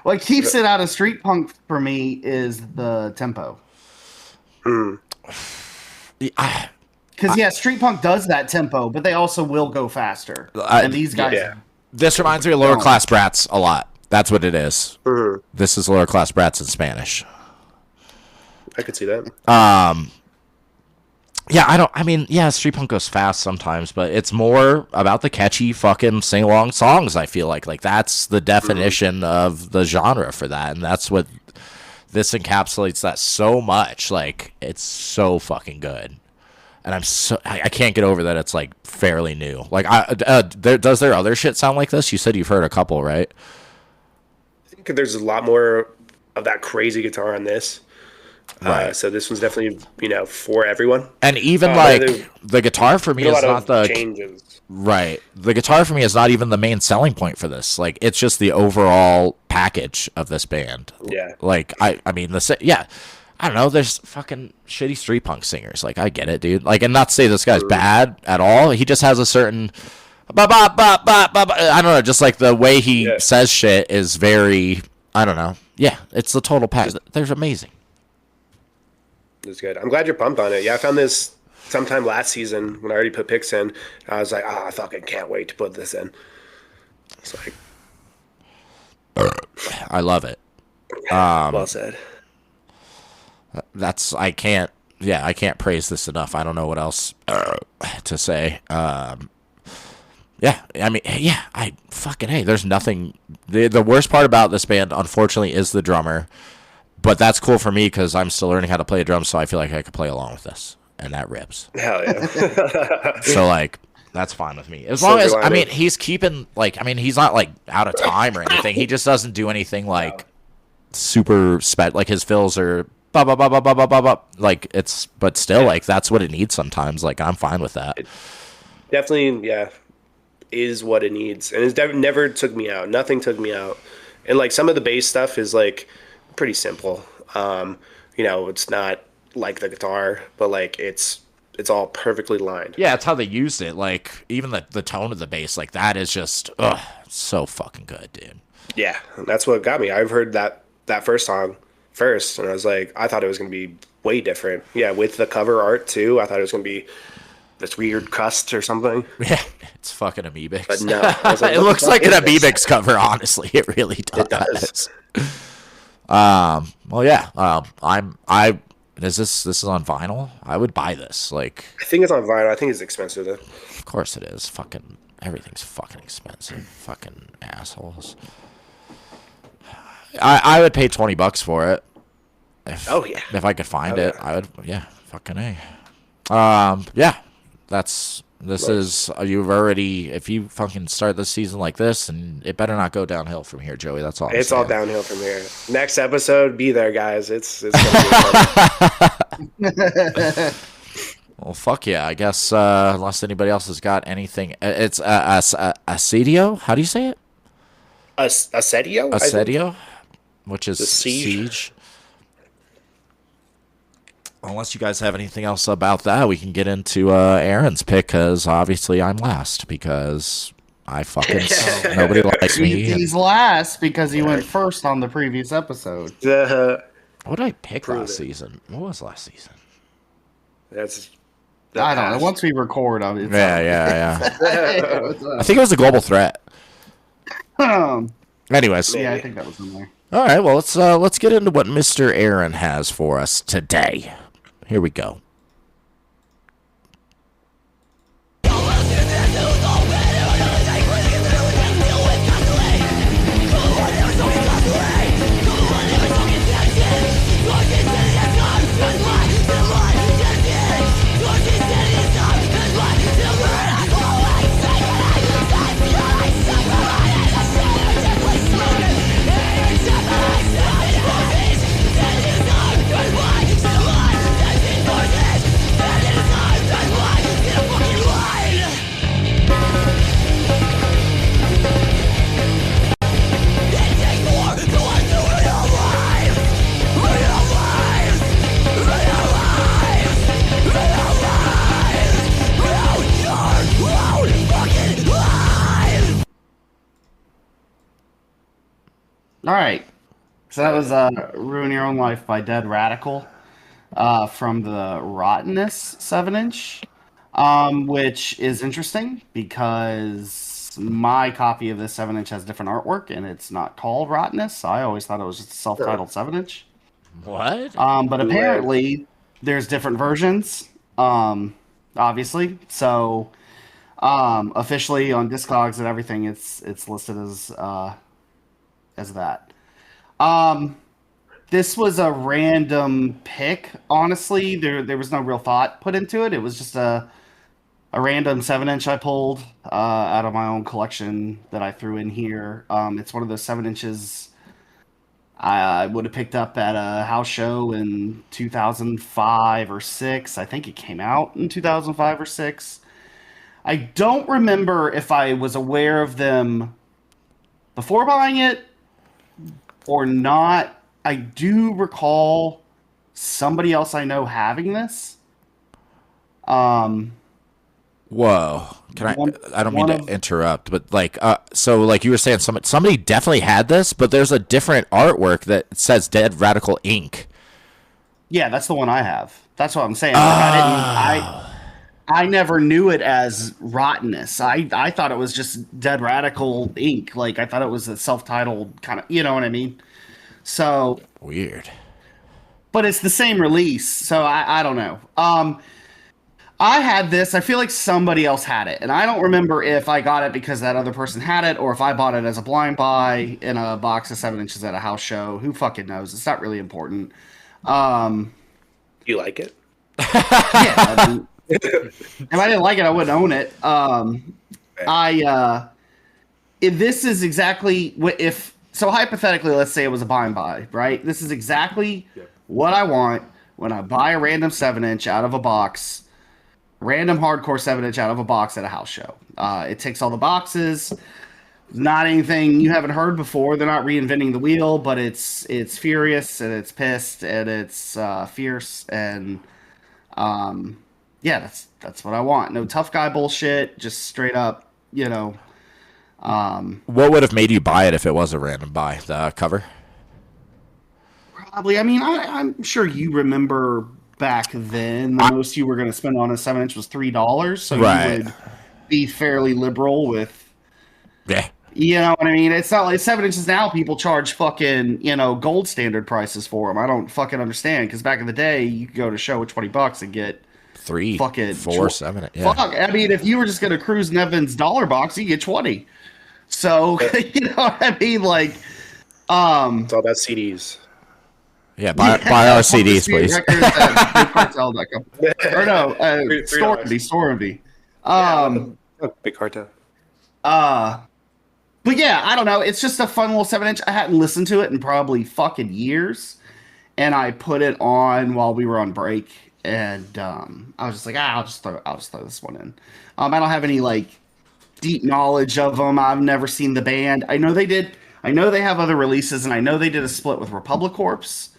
Speaker 4: what keeps it out of street punk for me is the tempo. Because street punk does that tempo, but they also will go faster. And these guys,
Speaker 2: this reminds me of Lower Class Brats a lot. That's what it is. This is Lower Class Brats in Spanish.
Speaker 3: I could see that.
Speaker 2: Street punk goes fast sometimes, but it's more about the catchy fucking sing-along songs, I feel like. Like, that's the definition of the genre for that, and that's what this encapsulates that so much. Like, it's so fucking good. And I can't get over that it's, like, fairly new. Like, does their other shit sound like this? You said you've heard a couple, right?
Speaker 3: I think there's a lot more of that crazy guitar on this.
Speaker 2: Right.
Speaker 3: So this one's definitely, for everyone.
Speaker 2: And even the guitar for me is not the
Speaker 3: changes.
Speaker 2: Right. The guitar for me is not even the main selling point for this. Like, it's just the overall package of this band.
Speaker 3: Yeah.
Speaker 2: Like, I don't know. There's fucking shitty street punk singers. Like, I get it, dude. Like, and not to say this guy's bad at all. He just has a certain I don't know. Just like the way he says shit is very. I don't know. Yeah, it's the total package. They're amazing.
Speaker 3: It's good. I'm glad you're pumped on it. Yeah, I found this sometime last season when I already put picks in. I was like, I fucking can't wait to put this in. It's like,
Speaker 2: I love it.
Speaker 3: Well said.
Speaker 2: I can't praise this enough. I don't know what else to say. There's nothing. The worst part about this band, unfortunately, is the drummer. But that's cool for me because I'm still learning how to play a drum, so I feel like I could play along with this, and that rips.
Speaker 3: Hell yeah!
Speaker 2: So that's fine with me as long as he's keeping he's not like out of time or anything. He just doesn't do anything like super like his fills are like it's, but still like that's what it needs sometimes. Like I'm fine with that.
Speaker 3: It definitely is what it needs, and it's never took me out. Nothing took me out, and like some of the bass stuff is like pretty simple. It's not like the guitar, but like it's all perfectly lined.
Speaker 2: Yeah, it's how they used it. Like even the tone of the bass, like that is just so fucking good, dude.
Speaker 3: Yeah, that's what got me. I've heard that first song first, and I was like, I thought it was gonna be way different. Yeah, with the cover art too. I thought it was gonna be this weird crust or something.
Speaker 2: Yeah, it's fucking Amoebix.
Speaker 3: But no, I was like,
Speaker 2: it looks like an Amoebix cover. Honestly, it really does.
Speaker 3: It does.
Speaker 2: This is on vinyl? I would buy this. Like,
Speaker 3: I think it's on vinyl. I think it's expensive though.
Speaker 2: Of course it is. Fucking everything's fucking expensive. Fucking assholes. I would pay $20 for it. If I could find it, I would. Yeah, fucking A. If you fucking start this season like this, and it better not go downhill from here, Joey. That's all.
Speaker 3: It's all downhill from here. Next episode, be there, guys. It's gonna be fun.
Speaker 2: Well, fuck yeah. I guess unless anybody else has got anything, it's Asedio. How do you say it?
Speaker 3: Asedio.
Speaker 2: Asedio, which is
Speaker 3: the
Speaker 2: siege. Unless you guys have anything else about that, we can get into Aaron's pick, because obviously I'm last, because I fucking nobody likes me.
Speaker 4: He's last because he went first on the previous episode.
Speaker 2: What did I pick last season? What was last season?
Speaker 4: I don't know. Once we record,
Speaker 2: yeah. I think it was a global threat. Anyways,
Speaker 4: yeah, I think that was in there.
Speaker 2: All right, well let's get into what Mr. Aaron has for us today. Here we go.
Speaker 4: All right. So that was Ruin Your Own Life by Dead Radical from the Rottenness 7-inch, which is interesting because my copy of this 7-inch has different artwork and it's not called Rottenness. I always thought it was just a self-titled 7-inch.
Speaker 2: What?
Speaker 4: But apparently there's different versions, obviously. So officially on Discogs and everything, it's listed as that. This was a random pick, honestly. There was no real thought put into it. It was just a random 7-inch I pulled out of my own collection that I threw in here. It's one of those 7-inches I would have picked up at a house show in 2005 or 6. I think it came out in 2005 or 6. I don't remember if I was aware of them before buying it or not. I do recall somebody else I know having this.
Speaker 2: Whoa! I don't mean to interrupt, but so like you were saying, somebody definitely had this, but there's a different artwork that says Dead Radical Inc.
Speaker 4: Yeah, that's the one I have. That's what I'm saying. I never knew it as Rottenness. I thought it was just Dead Radical Inc. Like I thought it was a self-titled kind of, you know what I mean? So
Speaker 2: weird.
Speaker 4: But it's the same release, so I don't know. I had this. I feel like somebody else had it, and I don't remember if I got it because that other person had it, or if I bought it as a blind buy in a box of 7-inches at a house show. Who fucking knows? It's not really important.
Speaker 3: You like it?
Speaker 4: Yeah. I mean, if I didn't like it, I wouldn't own it. If this is exactly so hypothetically, let's say it was a buy and buy, right? This is exactly what I want when I buy a random 7-inch out of a box. Random hardcore 7-inch out of a box at a house show. It ticks all the boxes. Not anything you haven't heard before. They're not reinventing the wheel, but it's furious and it's pissed and it's fierce and yeah, that's what I want. No tough guy bullshit. Just straight up, you know.
Speaker 2: What would have made you buy it if it was a random buy? The cover?
Speaker 4: Probably. I mean, I'm sure you remember. Back then, the most you were going to spend on a 7-inch was $3, so
Speaker 2: right.
Speaker 4: You would be fairly liberal with.
Speaker 2: Yeah.
Speaker 4: You know what I mean? It's not like 7-inches now. People charge fucking gold standard prices for them. I don't fucking understand because back in the day, you could go to a show with $20 and get
Speaker 2: 3,
Speaker 4: fucking
Speaker 2: 4, 7. Yeah.
Speaker 4: Fuck. I mean, if you were just going to cruise Nevin's dollar box, you get 20. So you know what I mean? Like,
Speaker 3: it's all about CDs.
Speaker 2: Yeah, buy our CDs, please.
Speaker 4: Or no, Store Envy.
Speaker 3: Big Cartel.
Speaker 4: But yeah, I don't know. It's just a fun little 7-inch. I hadn't listened to it in probably fucking years, and I put it on while we were on break, and I was just like, I'll just throw this one in. I don't have any like deep knowledge of them. I've never seen the band. I know they did. I know they have other releases, and I know they did a split with Republic Corpse.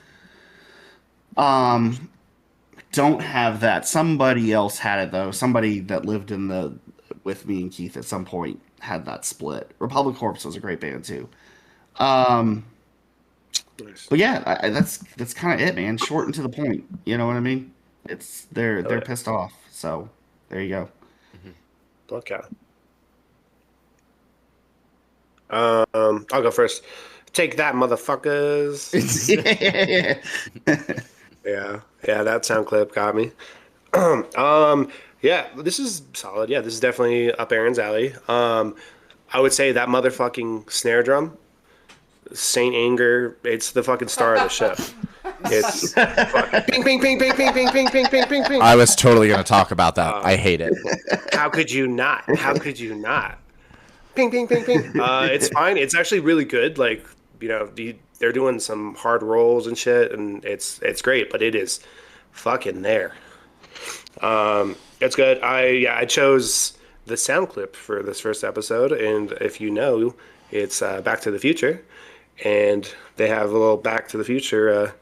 Speaker 4: Don't have that. Somebody else had it though. Somebody that lived with me and Keith at some point had that split. Republic Corpse was a great band too. But yeah, that's kind of it, man. Short and to the point. You know what I mean? They're pissed off. So there you go.
Speaker 3: Okay. I'll go first. Take that, motherfuckers. Yeah, that sound clip got me. Yeah, this is solid. Yeah, this is definitely up Aaron's alley. I would say that motherfucking snare drum, Saint Anger, it's the fucking star of the show. It's fucking ping, ping, ping, ping, ping, ping, ping, ping, ping, ping, ping.
Speaker 2: I was totally going to talk about that. I hate it.
Speaker 3: How could you not? How could you not? Ping, ping, ping, ping. It's fine. It's actually really good. Like, they're doing some hard rolls and shit, and it's great, but it is fucking there. It's good. I chose the sound clip for this first episode, and if you know, it's Back to the Future, and they have a little Back to the Future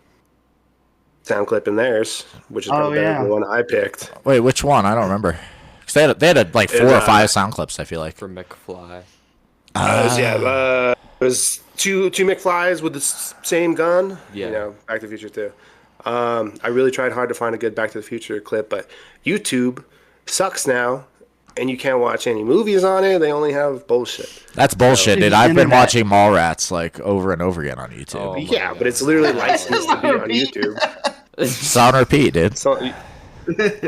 Speaker 3: sound clip in theirs, which is probably better than the one I picked.
Speaker 2: Wait, which one? I don't remember. Because they had like 4 or 5 sound clips, I feel like.
Speaker 5: For McFly.
Speaker 3: It There's two McFlys with the same gun.
Speaker 5: Yeah.
Speaker 3: You know, Back to the Future too. I really tried hard to find a good Back to the Future clip, but YouTube sucks now, and you can't watch any movies on it. They only have bullshit.
Speaker 2: That's bullshit, dude. I've been watching Mallrats like over and over again on YouTube.
Speaker 5: Oh,
Speaker 3: Yeah, but it's literally licensed to be on YouTube.
Speaker 2: It's on repeat, dude.
Speaker 3: So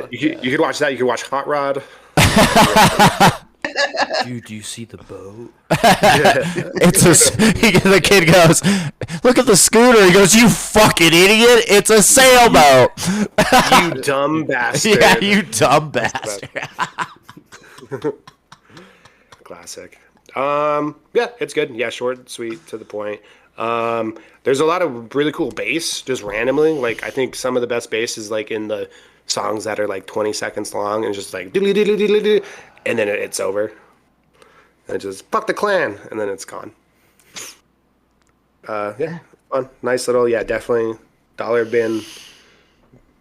Speaker 3: you could watch that. You could watch Hot Rod.
Speaker 5: Dude, do you see the boat?
Speaker 2: The kid goes, look at the scooter. He goes, you fucking idiot. It's a sailboat.
Speaker 3: You dumb bastard.
Speaker 2: Yeah, you dumb bastard.
Speaker 3: Classic. Yeah, it's good. Yeah, short, sweet, to the point. There's a lot of really cool bass just randomly. Like, I think some of the best bass is like in the songs that are like 20 seconds long and just like diddly diddly diddly diddly, and then it's over. And it just fuck the clan, and then it's gone. Yeah, fun, nice little, yeah, definitely dollar bin,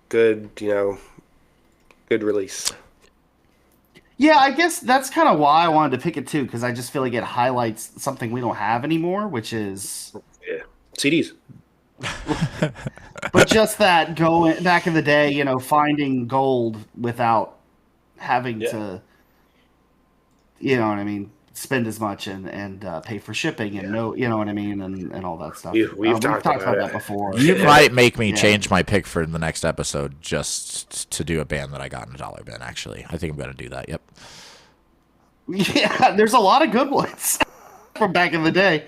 Speaker 3: good, you know, good release.
Speaker 4: Yeah, I guess that's kind of why I wanted to pick it too, because I just feel like it highlights something we don't have anymore, which is
Speaker 3: Yeah, CDs.
Speaker 4: but just that going back in the day, you know, finding gold without having to, you know what I mean, spend as much and pay for shipping and you know what I mean, and all that stuff.
Speaker 3: We've talked about
Speaker 4: that before.
Speaker 2: You might make me change my pick for the next episode just to do a band that I got in a dollar bin, actually. I think I'm going to do that, yep.
Speaker 4: Yeah, there's a lot of good ones from back in the day.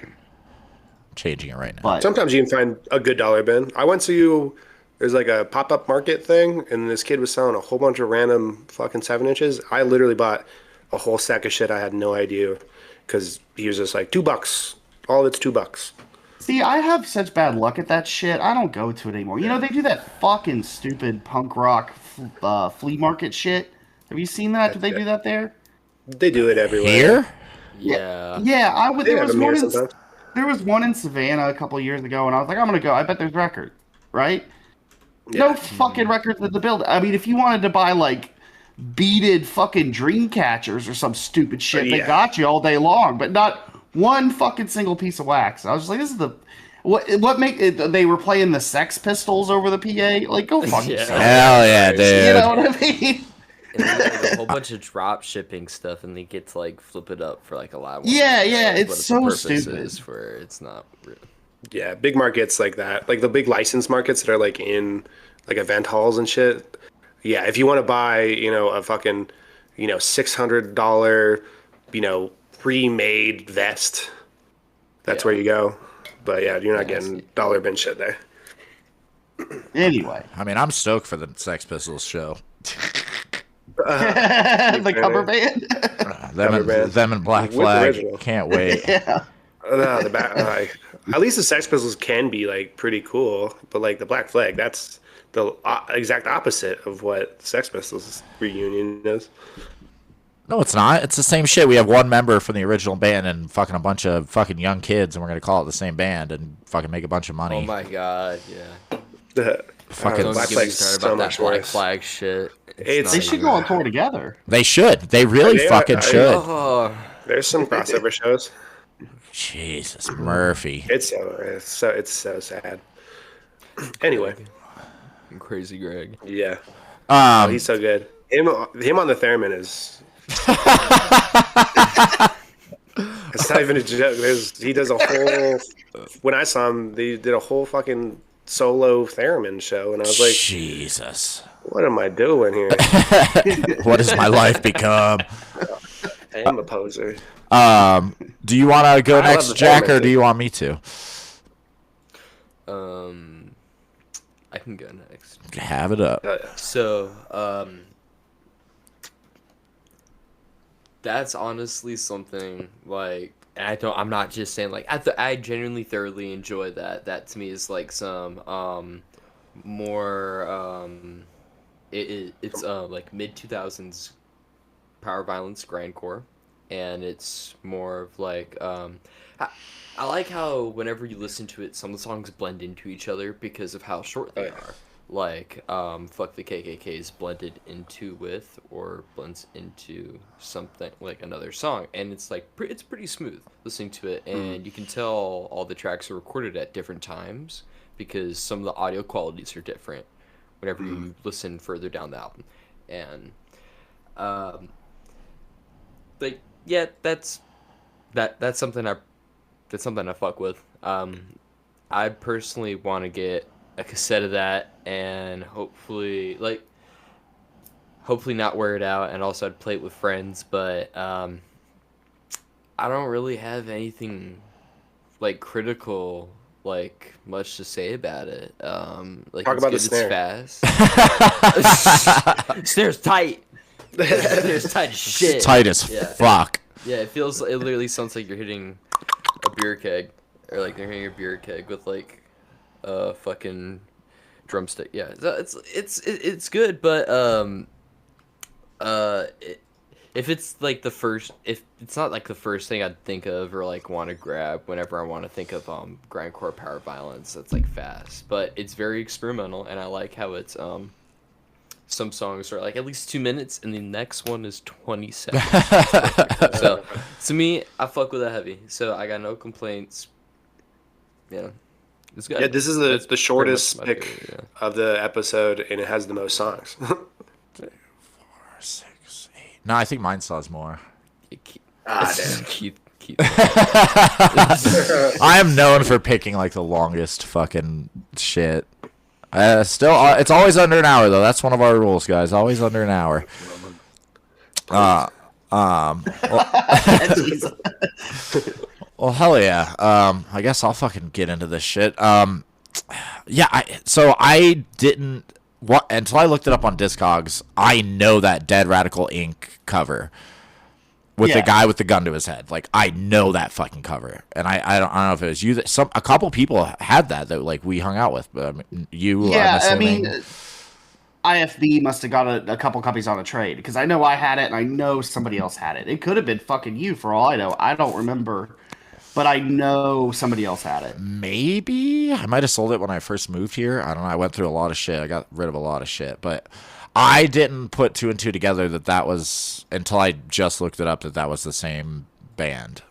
Speaker 2: Changing it right now.
Speaker 4: But
Speaker 3: Sometimes you can find a good dollar bin. I went to there's like a pop-up market thing, and this kid was selling a whole bunch of random fucking 7-inches. I literally bought a whole sack of shit I had no idea, because he was just like, $2. All of it's $2.
Speaker 4: see, I have such bad luck at that shit. I don't go to it anymore. You know, they do that fucking stupid punk rock flea market shit. Have you seen that? Do they do that there?
Speaker 3: They do it everywhere.
Speaker 2: Here?
Speaker 5: Yeah.
Speaker 4: Yeah, I would.
Speaker 3: They
Speaker 4: There
Speaker 3: have
Speaker 4: was
Speaker 3: them here
Speaker 4: one.
Speaker 3: sometimes.
Speaker 4: There was one in Savannah a couple years ago, and I was like, I'm gonna go. I bet there's record, right? No fucking records in the building. I mean, if you wanted to buy like beaded fucking dream catchers or some stupid shit, they got you all day long, but not one fucking single piece of wax. I was just like, this is the what make it, they were playing the Sex Pistols over the PA? Like, go fuck yourself.
Speaker 2: Hell yeah, dude.
Speaker 4: You know what I mean?
Speaker 5: And then there's a whole bunch of drop shipping stuff, and they get to like flip it up for like a lot more.
Speaker 4: Yeah,
Speaker 5: money.
Speaker 4: yeah,
Speaker 5: That's
Speaker 4: it's
Speaker 5: what the
Speaker 4: so
Speaker 5: purpose
Speaker 4: stupid.
Speaker 5: is for it's not real.
Speaker 3: Yeah, big markets like that, like the big license markets that are like in like event halls and shit. Yeah, if you want to buy, you know, a fucking, you know, $600, you know, pre-made vest, that's where you go. But yeah, you're not getting dollar bin shit there.
Speaker 4: Anyway,
Speaker 2: I mean, I'm stoked for the Sex Pistols show.
Speaker 4: the cover band.
Speaker 2: Them and Black
Speaker 3: With
Speaker 2: Flag.
Speaker 3: original.
Speaker 2: Can't wait.
Speaker 4: Yeah.
Speaker 3: The at least the Sex Pistols can be like pretty cool, but like the Black Flag, that's the exact opposite of what Sex Pistols reunion is.
Speaker 2: No, it's not. It's the same shit. We have one member from the original band and fucking a bunch of fucking young kids, and we're gonna call it the same band and fucking make a bunch of money.
Speaker 5: Oh my god, yeah.
Speaker 2: Fucking
Speaker 5: Don't
Speaker 3: Black
Speaker 5: get me
Speaker 3: Flag's
Speaker 5: started
Speaker 3: so
Speaker 5: about that
Speaker 3: much
Speaker 5: Black
Speaker 3: worse.
Speaker 5: Flag shit.
Speaker 3: It's-
Speaker 5: not
Speaker 4: They should
Speaker 5: even-
Speaker 4: go on tour together.
Speaker 2: They should. They really
Speaker 3: Yeah,
Speaker 2: fucking should.
Speaker 5: Oh,
Speaker 3: There's some crossover shows.
Speaker 2: Jesus, Murphy.
Speaker 3: It's so sad. Anyway,
Speaker 5: crazy Greg.
Speaker 3: yeah, he's so good. Him on the theremin is. It's not even a joke. He does a whole. When I saw him, they did a whole fucking solo theremin show, and I was like,
Speaker 2: Jesus.
Speaker 3: "What am I doing here?
Speaker 2: What has my life become?
Speaker 3: I am a poser."
Speaker 2: Do you want to go
Speaker 3: I love
Speaker 2: next,
Speaker 3: the
Speaker 2: Jack, or
Speaker 3: format,
Speaker 2: do
Speaker 3: too.
Speaker 2: you want me to?
Speaker 5: I can go next.
Speaker 2: Have it up.
Speaker 5: So, that's honestly something like, and I'm not just saying like, I genuinely thoroughly enjoy that. That to me is like some, more, it's like mid 2000s power violence grindcore, and it's more of like, I like how whenever you listen to it, some of the songs blend into each other because of how short they are. like Fuck the KKK's blended into with or blends into something like another song, and it's like it's pretty smooth listening to it, and you can tell all the tracks are recorded at different times because some of the audio qualities are different whenever you listen further down the album, and like yeah, that's something I fuck with. I personally want to get a cassette of that and hopefully not wear it out, and also I'd play it with friends, but I don't really have anything like critical, like much to say about it. Like
Speaker 3: Talk
Speaker 5: it's
Speaker 3: about
Speaker 5: good,
Speaker 3: the snare.
Speaker 5: it's fast. Snare's tight. Snare's tight as shit.
Speaker 2: Tight as fuck.
Speaker 5: Yeah, it literally sounds like you're hitting a beer keg, or like you're hitting a beer keg with like a fucking drumstick. Yeah, so it's good, but if it's like if it's not like the first thing I'd think of or like want to grab whenever I want to think of grindcore power violence that's like fast, but it's very experimental, and I like how it's some songs are like at least 2 minutes, and the next one is 20 seconds. So to me, I fuck with it heavy, so I got no complaints. Yeah, it's good.
Speaker 3: Yeah, this is the shortest
Speaker 5: pretty much my
Speaker 3: pick
Speaker 5: favorite,
Speaker 3: of the episode, and it has the most songs.
Speaker 2: 4, 6, 8. No, I think mine saws more.
Speaker 5: yeah.
Speaker 3: Damn.
Speaker 5: Keith.
Speaker 2: I am known for picking like the longest fucking shit. It's always under an hour though. That's one of our rules, guys. Always under an hour. Well, well, hell yeah. I guess I'll fucking get into this shit. Yeah. So I didn't until I looked it up on Discogs. I know that Dead Radical Inc. cover with the guy with the gun to his head. Like, I know that fucking cover, and I don't know if it was you that a couple people had that like we hung out with, but I mean, you.
Speaker 4: Yeah, I mean, IFB must have got a couple copies on a trade, because I know I had it, and I know somebody else had it. It could have been fucking you for all I know. I don't remember, but I know somebody else had it.
Speaker 2: Maybe I might have sold it when I first moved here. I don't know. I went through a lot of shit. I got rid of a lot of shit, but I didn't put 2 and 2 together that was until I just looked it up that was the same band.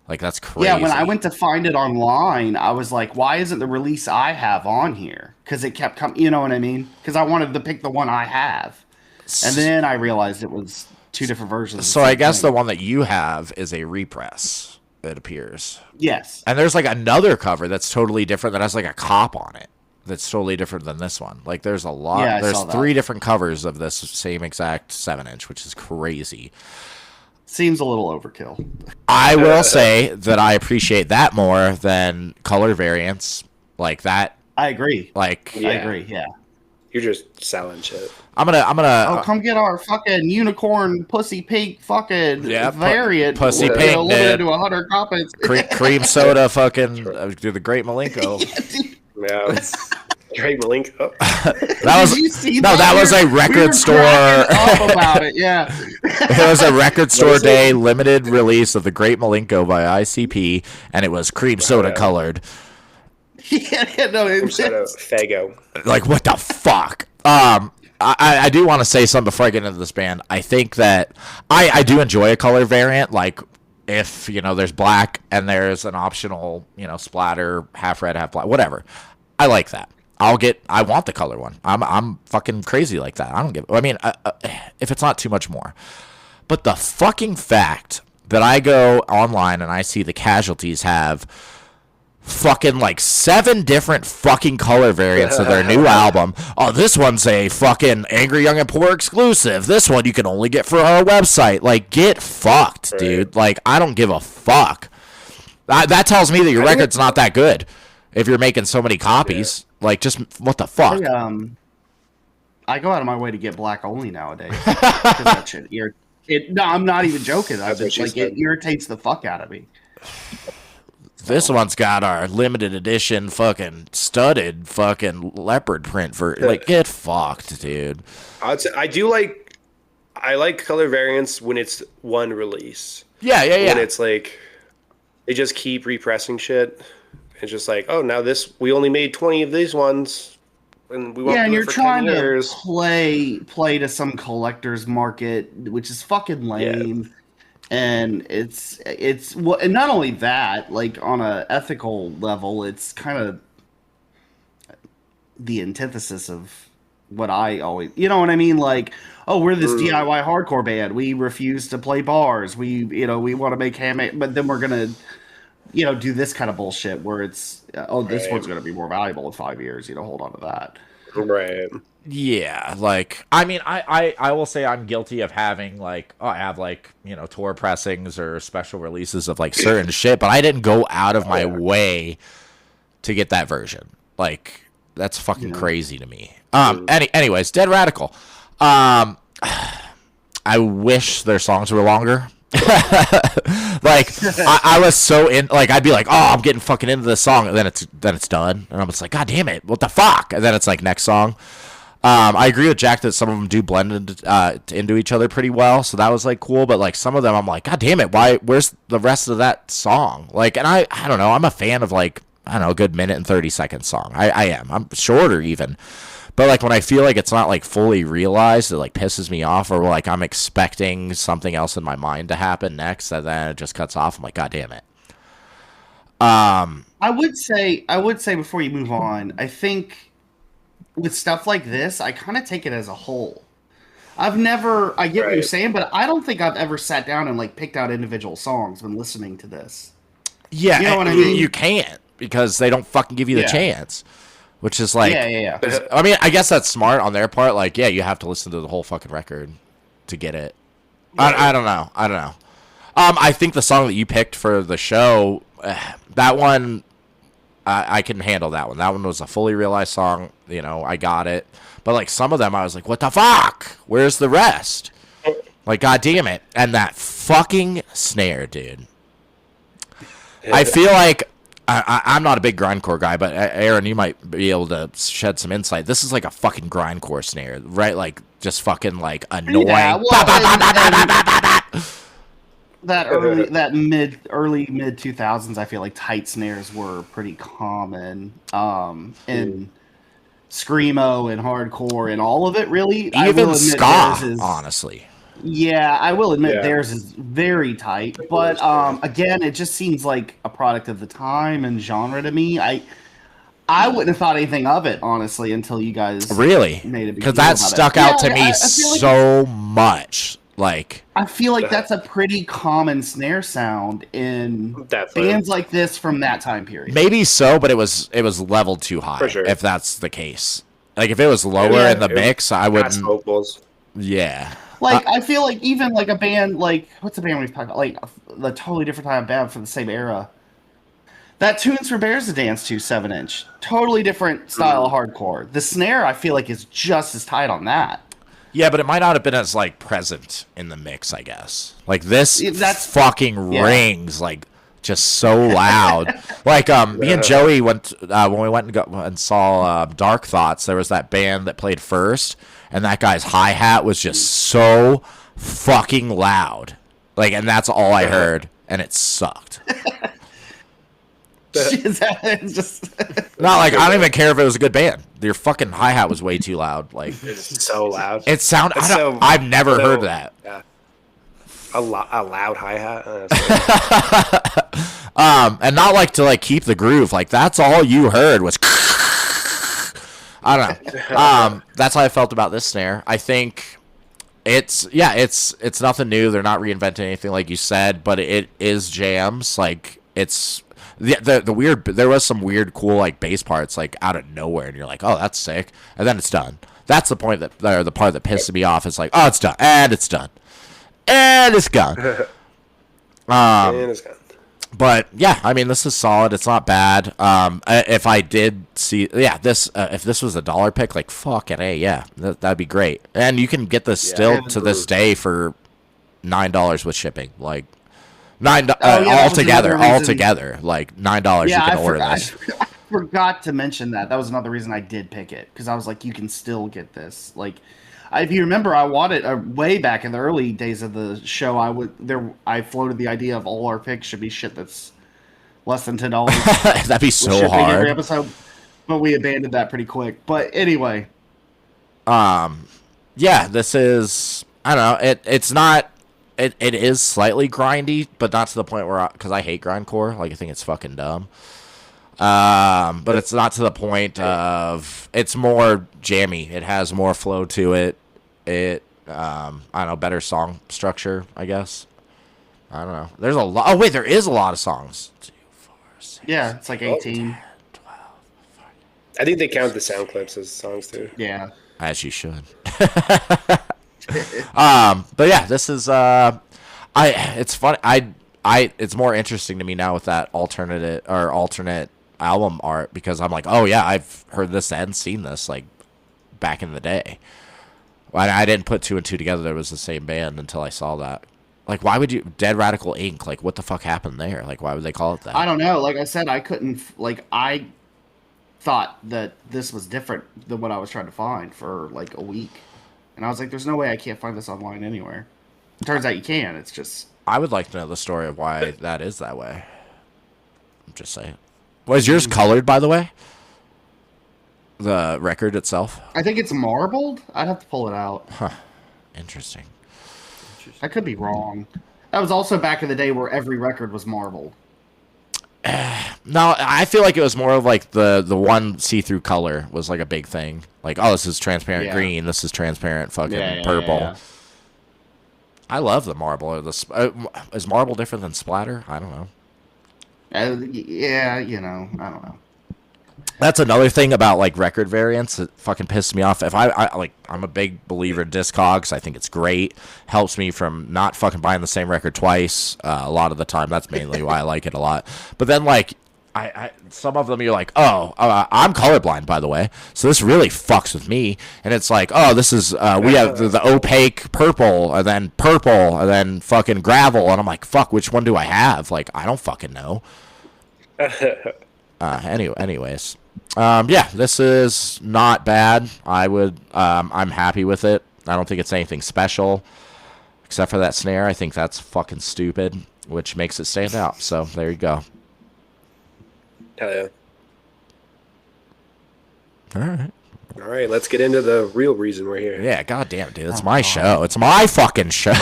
Speaker 2: Like, that's crazy.
Speaker 4: Yeah, when I went to find it online, I was like, why isn't the release I have on here? Because it kept coming, you know what I mean? Because I wanted to pick the one I have. And then I realized it was 2 different versions.
Speaker 2: So I guess the one that you have is a repress, it appears.
Speaker 4: Yes.
Speaker 2: And there's like another cover that's totally different that has like a cop on it. That's totally different than this one. Like, there's a lot.
Speaker 4: Yeah,
Speaker 2: there's
Speaker 4: saw that.
Speaker 2: 3 different covers of this same exact 7-inch, which is crazy.
Speaker 4: Seems a little overkill.
Speaker 2: I will say that I appreciate that more than color variants like that.
Speaker 4: I agree.
Speaker 2: Like,
Speaker 4: I agree, yeah.
Speaker 3: You're just selling shit.
Speaker 2: I'm gonna.
Speaker 4: Oh, come get our fucking unicorn pussy pink fucking variant.
Speaker 2: Pussy
Speaker 4: We're
Speaker 2: pink,
Speaker 4: limited
Speaker 2: dude.
Speaker 4: to 100 copies.
Speaker 2: cream soda, fucking do the Great Malenko.
Speaker 3: Yeah. Drake Malenko.
Speaker 2: That was
Speaker 4: Did you see
Speaker 2: that was a
Speaker 4: We
Speaker 2: record
Speaker 4: were
Speaker 2: store.
Speaker 4: cracking up about it, yeah.
Speaker 2: It was a record store day limited release of the Great Malenko by ICP, and it was cream soda colored.
Speaker 3: Fuego.
Speaker 2: Like, what the fuck? I do want to say something before I get into this band. I think that I do enjoy a color variant, like if there's black and there's an optional splatter, half red, half black, whatever. I like that. I want the color one. I'm fucking crazy like that. I don't give. I mean, if it's not too much more. But the fucking fact that I go online and I see the Casualties have fucking like 7 different fucking color variants of their new album. Oh, this one's a fucking Angry Young and Poor exclusive. This one you can only get for our website. Like, get fucked, dude. Like, I don't give a fuck. That tells me that your record's not that good if you're making so many copies. Like, just what the fuck?
Speaker 4: I go out of my way to get black only nowadays. Because that shit no, I'm not even joking. It irritates the fuck out of me.
Speaker 2: This one's got our limited edition fucking studded fucking leopard print for like, get fucked, dude.
Speaker 3: I like color variants when it's one release.
Speaker 2: Yeah.
Speaker 3: When it's like they just keep repressing shit. It's just like, oh, now we only made 20 of these ones. and we won't
Speaker 4: Yeah, and
Speaker 3: do
Speaker 4: you're
Speaker 3: it for
Speaker 4: trying
Speaker 3: 10
Speaker 4: to
Speaker 3: years.
Speaker 4: play to some collector's market, which is fucking lame. And it's well, and not only that, like on a ethical level, it's kind of the antithesis of what I always, you know what I mean? Like, oh, we're this DIY hardcore band. We refuse to play bars. We want to make handmade, but then we're gonna, do this kind of bullshit where it's, this
Speaker 3: Right.
Speaker 4: one's gonna be more valuable in 5 years. Hold on to that.
Speaker 3: Right.
Speaker 2: Yeah, like I mean, I will say I'm guilty of having like I have like tour pressings or special releases of like certain shit, but I didn't go out of my way to get that version. Like that's fucking crazy to me. Anyways, Dead Radical. I wish their songs were longer. Like I was so in, like I'd be like, oh, I'm getting fucking into this song, and then it's done, and I'm just like, god damn it, what the fuck? And then it's like next song. I agree with Jack that some of them do blend into each other pretty well, so that was like cool. But like some of them, I'm like, god damn it, why? Where's the rest of that song? Like, and I don't know. I'm a fan of like a good minute and 30-second song. I am. I'm shorter even. But like when I feel like it's not like fully realized, it like pisses me off, or like I'm expecting something else in my mind to happen next, and then it just cuts off. I'm like, god damn it.
Speaker 4: I would say before you move on, I think with stuff like this, I kind of take it as a whole. I get what you're saying, but I don't think I've ever sat down and like picked out individual songs when listening to this.
Speaker 2: Yeah,
Speaker 4: you know what I mean?
Speaker 2: You can't, because they don't fucking give you the chance. Which is like,
Speaker 4: yeah.
Speaker 2: I mean, I guess that's smart on their part. Like, yeah, you have to listen to the whole fucking record to get it. I don't know. I think the song that you picked for the show, that one, I can handle that one. That one was a fully realized song. I got it. But like some of them, I was like, what the fuck? Where's the rest? Like, god damn it. And that fucking snare, dude. I feel like I'm not a big grindcore guy, but Aaron, you might be able to shed some insight. This is like a fucking grindcore snare, right? Like just fucking like annoying.
Speaker 4: Yeah, well, that early mid 2000s, I feel like tight snares were pretty common in screamo and hardcore and all of it. Really,
Speaker 2: even ska, honestly.
Speaker 4: Yeah, I will admit theirs is very tight, but again, it just seems like a product of the time and genre to me. I wouldn't have thought anything of it, honestly, until you guys
Speaker 2: really
Speaker 4: made it,
Speaker 2: because that stuck out to me so much. Like,
Speaker 4: I feel like that's a pretty common snare sound in bands like this from that time period.
Speaker 2: Maybe so, but it was leveled too high. For sure. If that's the case, like if it was lower in the mix, I wouldn't.
Speaker 3: Vocals.
Speaker 2: Yeah.
Speaker 4: Like, I feel like even like a band like, what's the band we've talked about? Like the totally different type of band from the same era. That Tunes for Bears to Dance to 7-inch. Totally different style of hardcore. The snare, I feel like, is just as tight on that.
Speaker 2: Yeah, but it might not have been as like present in the mix, I guess. Like this fucking rings like just so loud. Like me and Joey went when we went and saw Dark Thoughts, there was that band that played first, and that guy's hi-hat was just so fucking loud. Like, and that's all I heard, and it sucked.
Speaker 4: It's just
Speaker 2: not like I don't even care if it was a good band. Your fucking hi-hat was way too loud. Like,
Speaker 3: it's so loud.
Speaker 2: It sound. I've never heard that.
Speaker 3: Yeah. A loud hi-hat.
Speaker 2: And not like to like keep the groove. Like that's all you heard was. I don't know. That's how I felt about this snare. I think it's nothing new. They're not reinventing anything like you said, but it is jams. Like it's the weird. There was some weird, cool like bass parts like out of nowhere, and you're like, oh, that's sick, and then it's done. That's the point the part that pisses me off. It's like, oh, it's done, and it's done, and it's gone.
Speaker 3: And it's gone.
Speaker 2: But yeah, I mean, this is solid. It's not bad. If I did see, this if this was a $1 pick, like fucking A, yeah, that'd be great. And you can get this still to this day for $9 with shipping, like altogether, like $9.
Speaker 4: Yeah,
Speaker 2: you can order this.
Speaker 4: I forgot to mention that. That was another reason I did pick it, because I was like, you can still get this. Like, if you remember, I wanted way back in the early days of the show. I floated the idea of all our picks should be shit that's less than $10.
Speaker 2: That'd be so hard.
Speaker 4: Every episode. but we abandoned that pretty quick. But anyway,
Speaker 2: yeah, this is, I don't know, it's not, it is slightly grindy, but not to the point where, because I hate grindcore, like I think it's fucking dumb. But it's not to the point of, it's more jammy. It has more flow to it. I don't know, better song structure, I guess. I don't know. There's a lot. Oh, wait, there is a lot of songs. 2, 4, 6,
Speaker 4: yeah, it's like 18.
Speaker 2: 10, 12.
Speaker 3: I think they count the sound clips as songs too.
Speaker 4: Yeah.
Speaker 2: As you should. But yeah, this is, it's funny. It's more interesting to me now with that alternate album art, because I'm like, oh yeah, I've heard this and seen this like back in the day. I didn't put 2 and 2 together that it was the same band until I saw that. Like, why would you... Dead Radical Inc., like, what the fuck happened there? Like, why would they call it that?
Speaker 4: I don't know. Like I said, I couldn't... Like, I thought that this was different than what I was trying to find for, like, a week. And I was like, there's no way I can't find this online anywhere. It turns out you can. It's just...
Speaker 2: I would like to know the story of why that is that way. I'm just saying. Was yours colored, by the way? The record itself?
Speaker 4: I think it's marbled. I'd have to pull it out.
Speaker 2: Huh. Interesting.
Speaker 4: I could be wrong. That was also back in the day where every record was marbled.
Speaker 2: No, I feel like it was more of like the one see-through color was like a big thing. Like, oh, this is transparent green. This is transparent fucking purple.
Speaker 4: Yeah.
Speaker 2: I love the marble. Is marble different than splatter? I don't know.
Speaker 4: Yeah, you know, I don't know.
Speaker 2: That's another thing about like record variants that fucking pisses me off. If I'm a big believer in Discogs. I think it's great. Helps me from not fucking buying the same record twice a lot of the time. That's mainly why I like it a lot. But then like I some of them you're like, oh, I'm colorblind, by the way, so this really fucks with me. And it's like, oh, this is we have the opaque purple and then fucking gravel, and I'm like, fuck, which one do I have? Like, I don't fucking know. Anyways. Yeah, this is not bad. I'm happy with it. I don't think it's anything special, except for that snare. I think that's fucking stupid, which makes it stand out. So there you go.
Speaker 3: Hell yeah.
Speaker 2: All right.
Speaker 3: Let's get into the real reason we're here.
Speaker 2: Yeah, goddamn, dude, it's my show. It's my fucking show.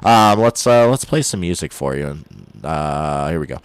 Speaker 2: Let's play some music for you. Here we go.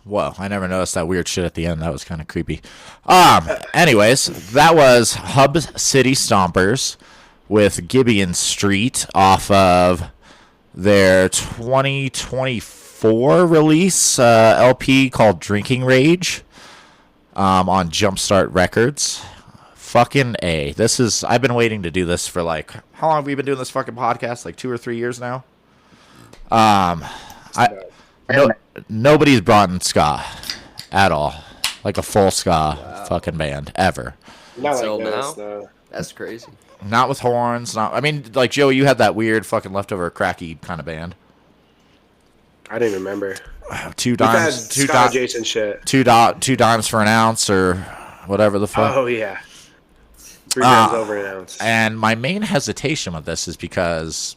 Speaker 2: Whoa, I never noticed that weird shit at the end. That was kind of creepy. Anyways, that was Hub City Stompers with Gibeon Street off of their 2024 release LP called Drinking Rage on Jumpstart Records. Fucking A. I've been waiting to do this for like, how long have we been doing this fucking podcast? Like 2 or 3 years now? Nobody's brought in ska at all, like a full ska fucking band ever.
Speaker 3: Not
Speaker 5: Until
Speaker 3: like this,
Speaker 5: now?
Speaker 3: no.
Speaker 5: That's crazy.
Speaker 2: Not with horns. I mean, like Joey, you had that weird fucking leftover cracky kind of band.
Speaker 3: I didn't remember.
Speaker 2: Two
Speaker 3: We've had
Speaker 2: dimes,
Speaker 3: ska adjacent shit.
Speaker 2: two dimes for an ounce or whatever the fuck.
Speaker 3: Oh yeah. 3 times over an ounce.
Speaker 2: And my main hesitation with this is because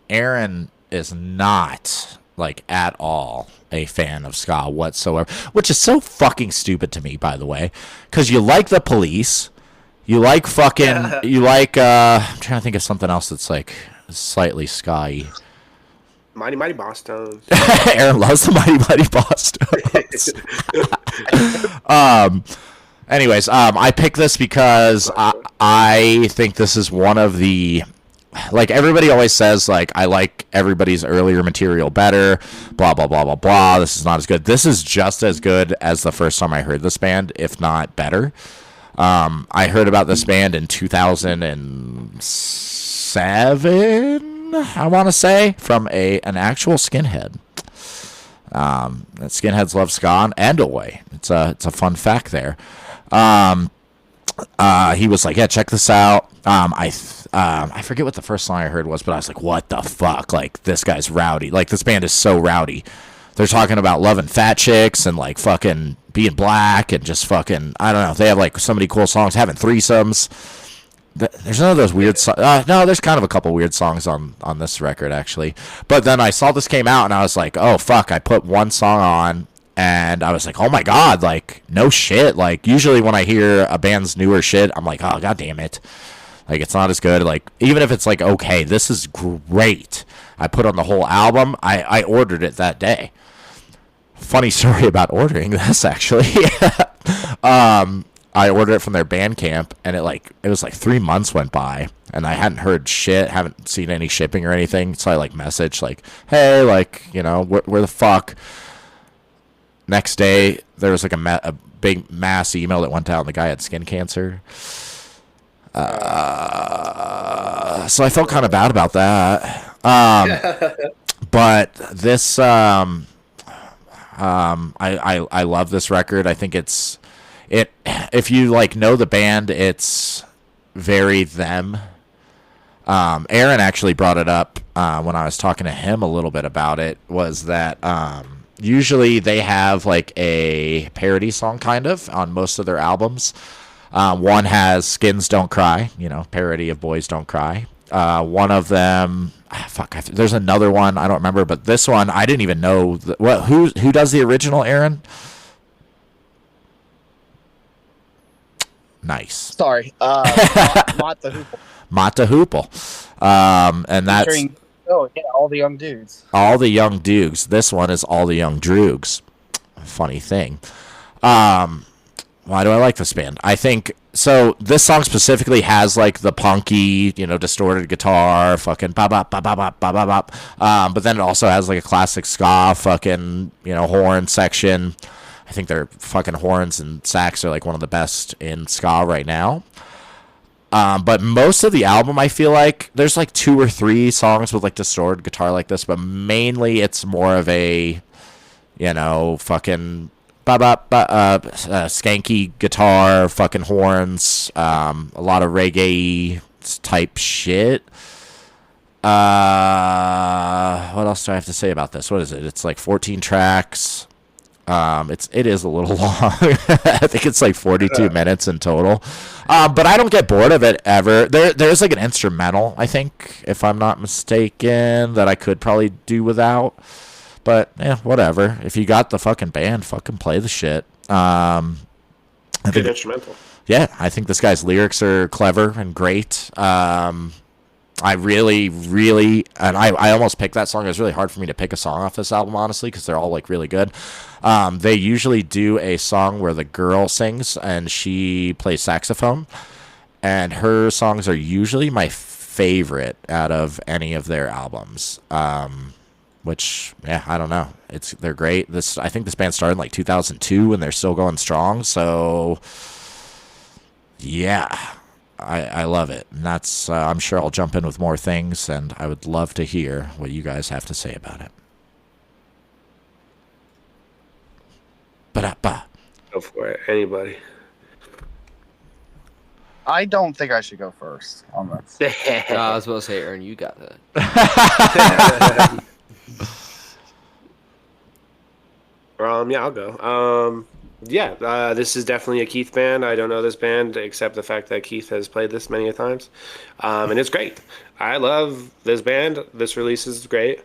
Speaker 2: Aaron is not like at all a fan of ska whatsoever, which is so fucking stupid to me, by the way, because you like the Police, you like fucking, you like I'm trying to think of something else that's like slightly ska-y.
Speaker 3: Mighty Mighty Boss Tones.
Speaker 2: Aaron loves the Mighty Mighty Boss Tones. Anyways, I picked this because I think this is one of the, like, everybody always says, like, I like everybody's earlier material better, blah, blah, blah, blah, blah. This is not as good. This is just as good as the first time I heard this band, if not better. I heard about this band in 2007, I want to say, from an actual skinhead. Skinheads love ska and Oi. It's a fun fact there. He was like, yeah, check this out. I forget what the first song I heard was, but I was like, what the fuck? Like, this guy's rowdy. Like, this band is so rowdy. They're talking about loving fat chicks and, like, fucking being black and just fucking, I don't know. They have, like, so many cool songs, having threesomes. There's none of those weird songs. No, there's kind of a couple weird songs on this record, actually. But then I saw this came out, and I was like, oh, fuck. I put one song on, and I was like, oh, my God, like, no shit. Like, usually when I hear a band's newer shit, I'm like, oh, God damn it. Like, it's not as good. Like, even if it's like, okay, this is great. I put on the whole album. I ordered it that day. Funny story about ordering this, actually. I ordered it from their Bandcamp, and it was like 3 months went by, and I hadn't heard shit, haven't seen any shipping or anything. So I like messaged like, hey, like, you know, where the fuck? Next day, there was like a big mass email that went out, and the guy had skin cancer. So I felt kind of bad about that. But this, I love this record. I think if you like know the band, it's very them. Aaron actually brought it up when I was talking to him a little bit about it, was that usually they have like a parody song kind of on most of their albums. One has Skins Don't Cry, you know, parody of Boys Don't Cry. One of them, there's another one, I don't remember, but this one, I didn't even know. Who does the original, Aaron? Nice.
Speaker 8: Sorry. Mott the Hoople.
Speaker 2: Mott the Hoople. And that's...
Speaker 8: Oh, yeah, all the young dudes.
Speaker 2: All the young dudes. This one is All the Young Droogs. Funny thing. Why do I like this band? I think, so this song specifically has like the punky, you know, distorted guitar, fucking ba-bop, ba-bop, ba-bop. But then it also has like a classic ska fucking, you know, horn section. I think their fucking horns and sax are like one of the best in ska right now. But most of the album, I feel like there's like 2 or 3 songs with like distorted guitar like this, but mainly it's more of a, you know, fucking skanky guitar, fucking horns, a lot of reggae type shit. What else do I have to say about this? What is it? It's like 14 tracks. It is a little long. I think it's like 42 minutes in total. But I don't get bored of it ever. There's like an instrumental, I think, if I'm not mistaken, that I could probably do without. But whatever. If you got the fucking band, fucking play the shit. Good
Speaker 3: instrumental.
Speaker 2: Yeah, I think this guy's lyrics are clever and great. I really, and I almost picked that song. It was really hard for me to pick a song off this album, honestly, because they're all like really good. They usually do a song where the girl sings and she plays saxophone, and her songs are usually my favorite out of any of their albums. Which, yeah, I don't know. They're great. I think this band started in like 2002, and they're still going strong. So, yeah. I love it, and that's I'm sure I'll jump in with more things, and I would love to hear what you guys have to say about it. Ba-da-ba.
Speaker 3: Go for it, anybody.
Speaker 8: I don't think I should go first on this.
Speaker 5: I was about to say, Aaron, you got that.
Speaker 3: Yeah, I'll go. This is definitely a Keith band. I don't know this band except the fact that Keith has played this many times, and it's great. I love this band. This release is great.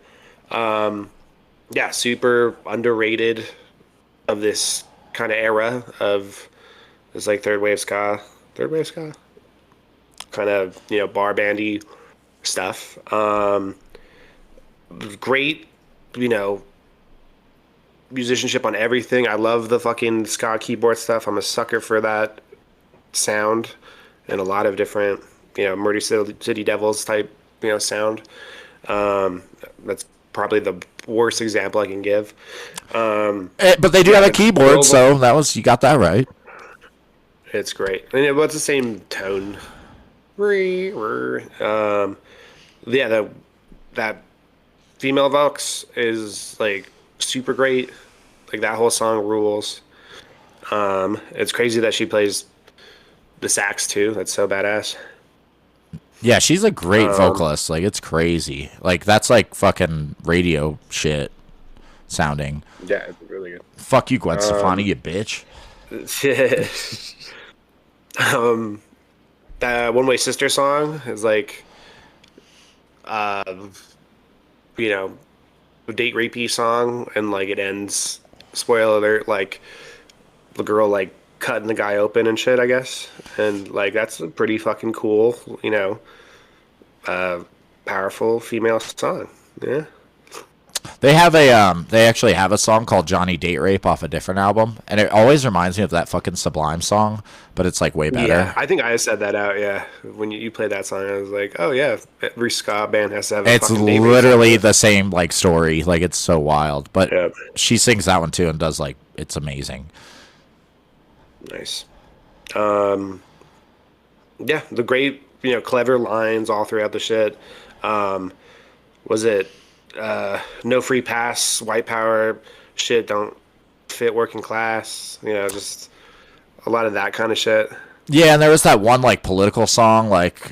Speaker 3: Super underrated of this kind of era of this like third wave ska, kind of bar bandy stuff. Great, musicianship on everything. I love the fucking ska keyboard stuff. I'm a sucker for that sound and a lot of different, Murder City Devils type, sound. That's probably the worst example I can give.
Speaker 2: But they do have a keyboard, so you got that right.
Speaker 3: It's great. And it's the same tone. That female Vox is like super great. Like that whole song rules. It's crazy that she plays the sax too. That's so badass.
Speaker 2: Yeah, she's a great vocalist. Like, it's crazy. Like, that's like fucking radio shit sounding.
Speaker 3: Yeah, it's really good.
Speaker 2: Fuck you, Gwen Stefani, you bitch.
Speaker 3: That One Way Sister song is like, a date rapey song, and like it ends, spoiler alert, like the girl like cutting the guy open and shit, I guess. And like that's a pretty fucking cool, powerful female song. Yeah.
Speaker 2: They actually have a song called Johnny Date Rape off a different album, and it always reminds me of that fucking Sublime song, but it's like way better.
Speaker 3: Yeah, I think I said that out, yeah. When you played that song, I was like, oh yeah, every ska band has to have a
Speaker 2: It's
Speaker 3: fucking
Speaker 2: literally the same like story. Like, it's so wild. But
Speaker 3: yeah.
Speaker 2: She sings that one too and does like, it's amazing.
Speaker 3: Nice. The great, clever lines all throughout the shit. Was it no free pass, white power, shit don't fit working class, just a lot of that kind of shit.
Speaker 2: Yeah, and there was that one like political song, like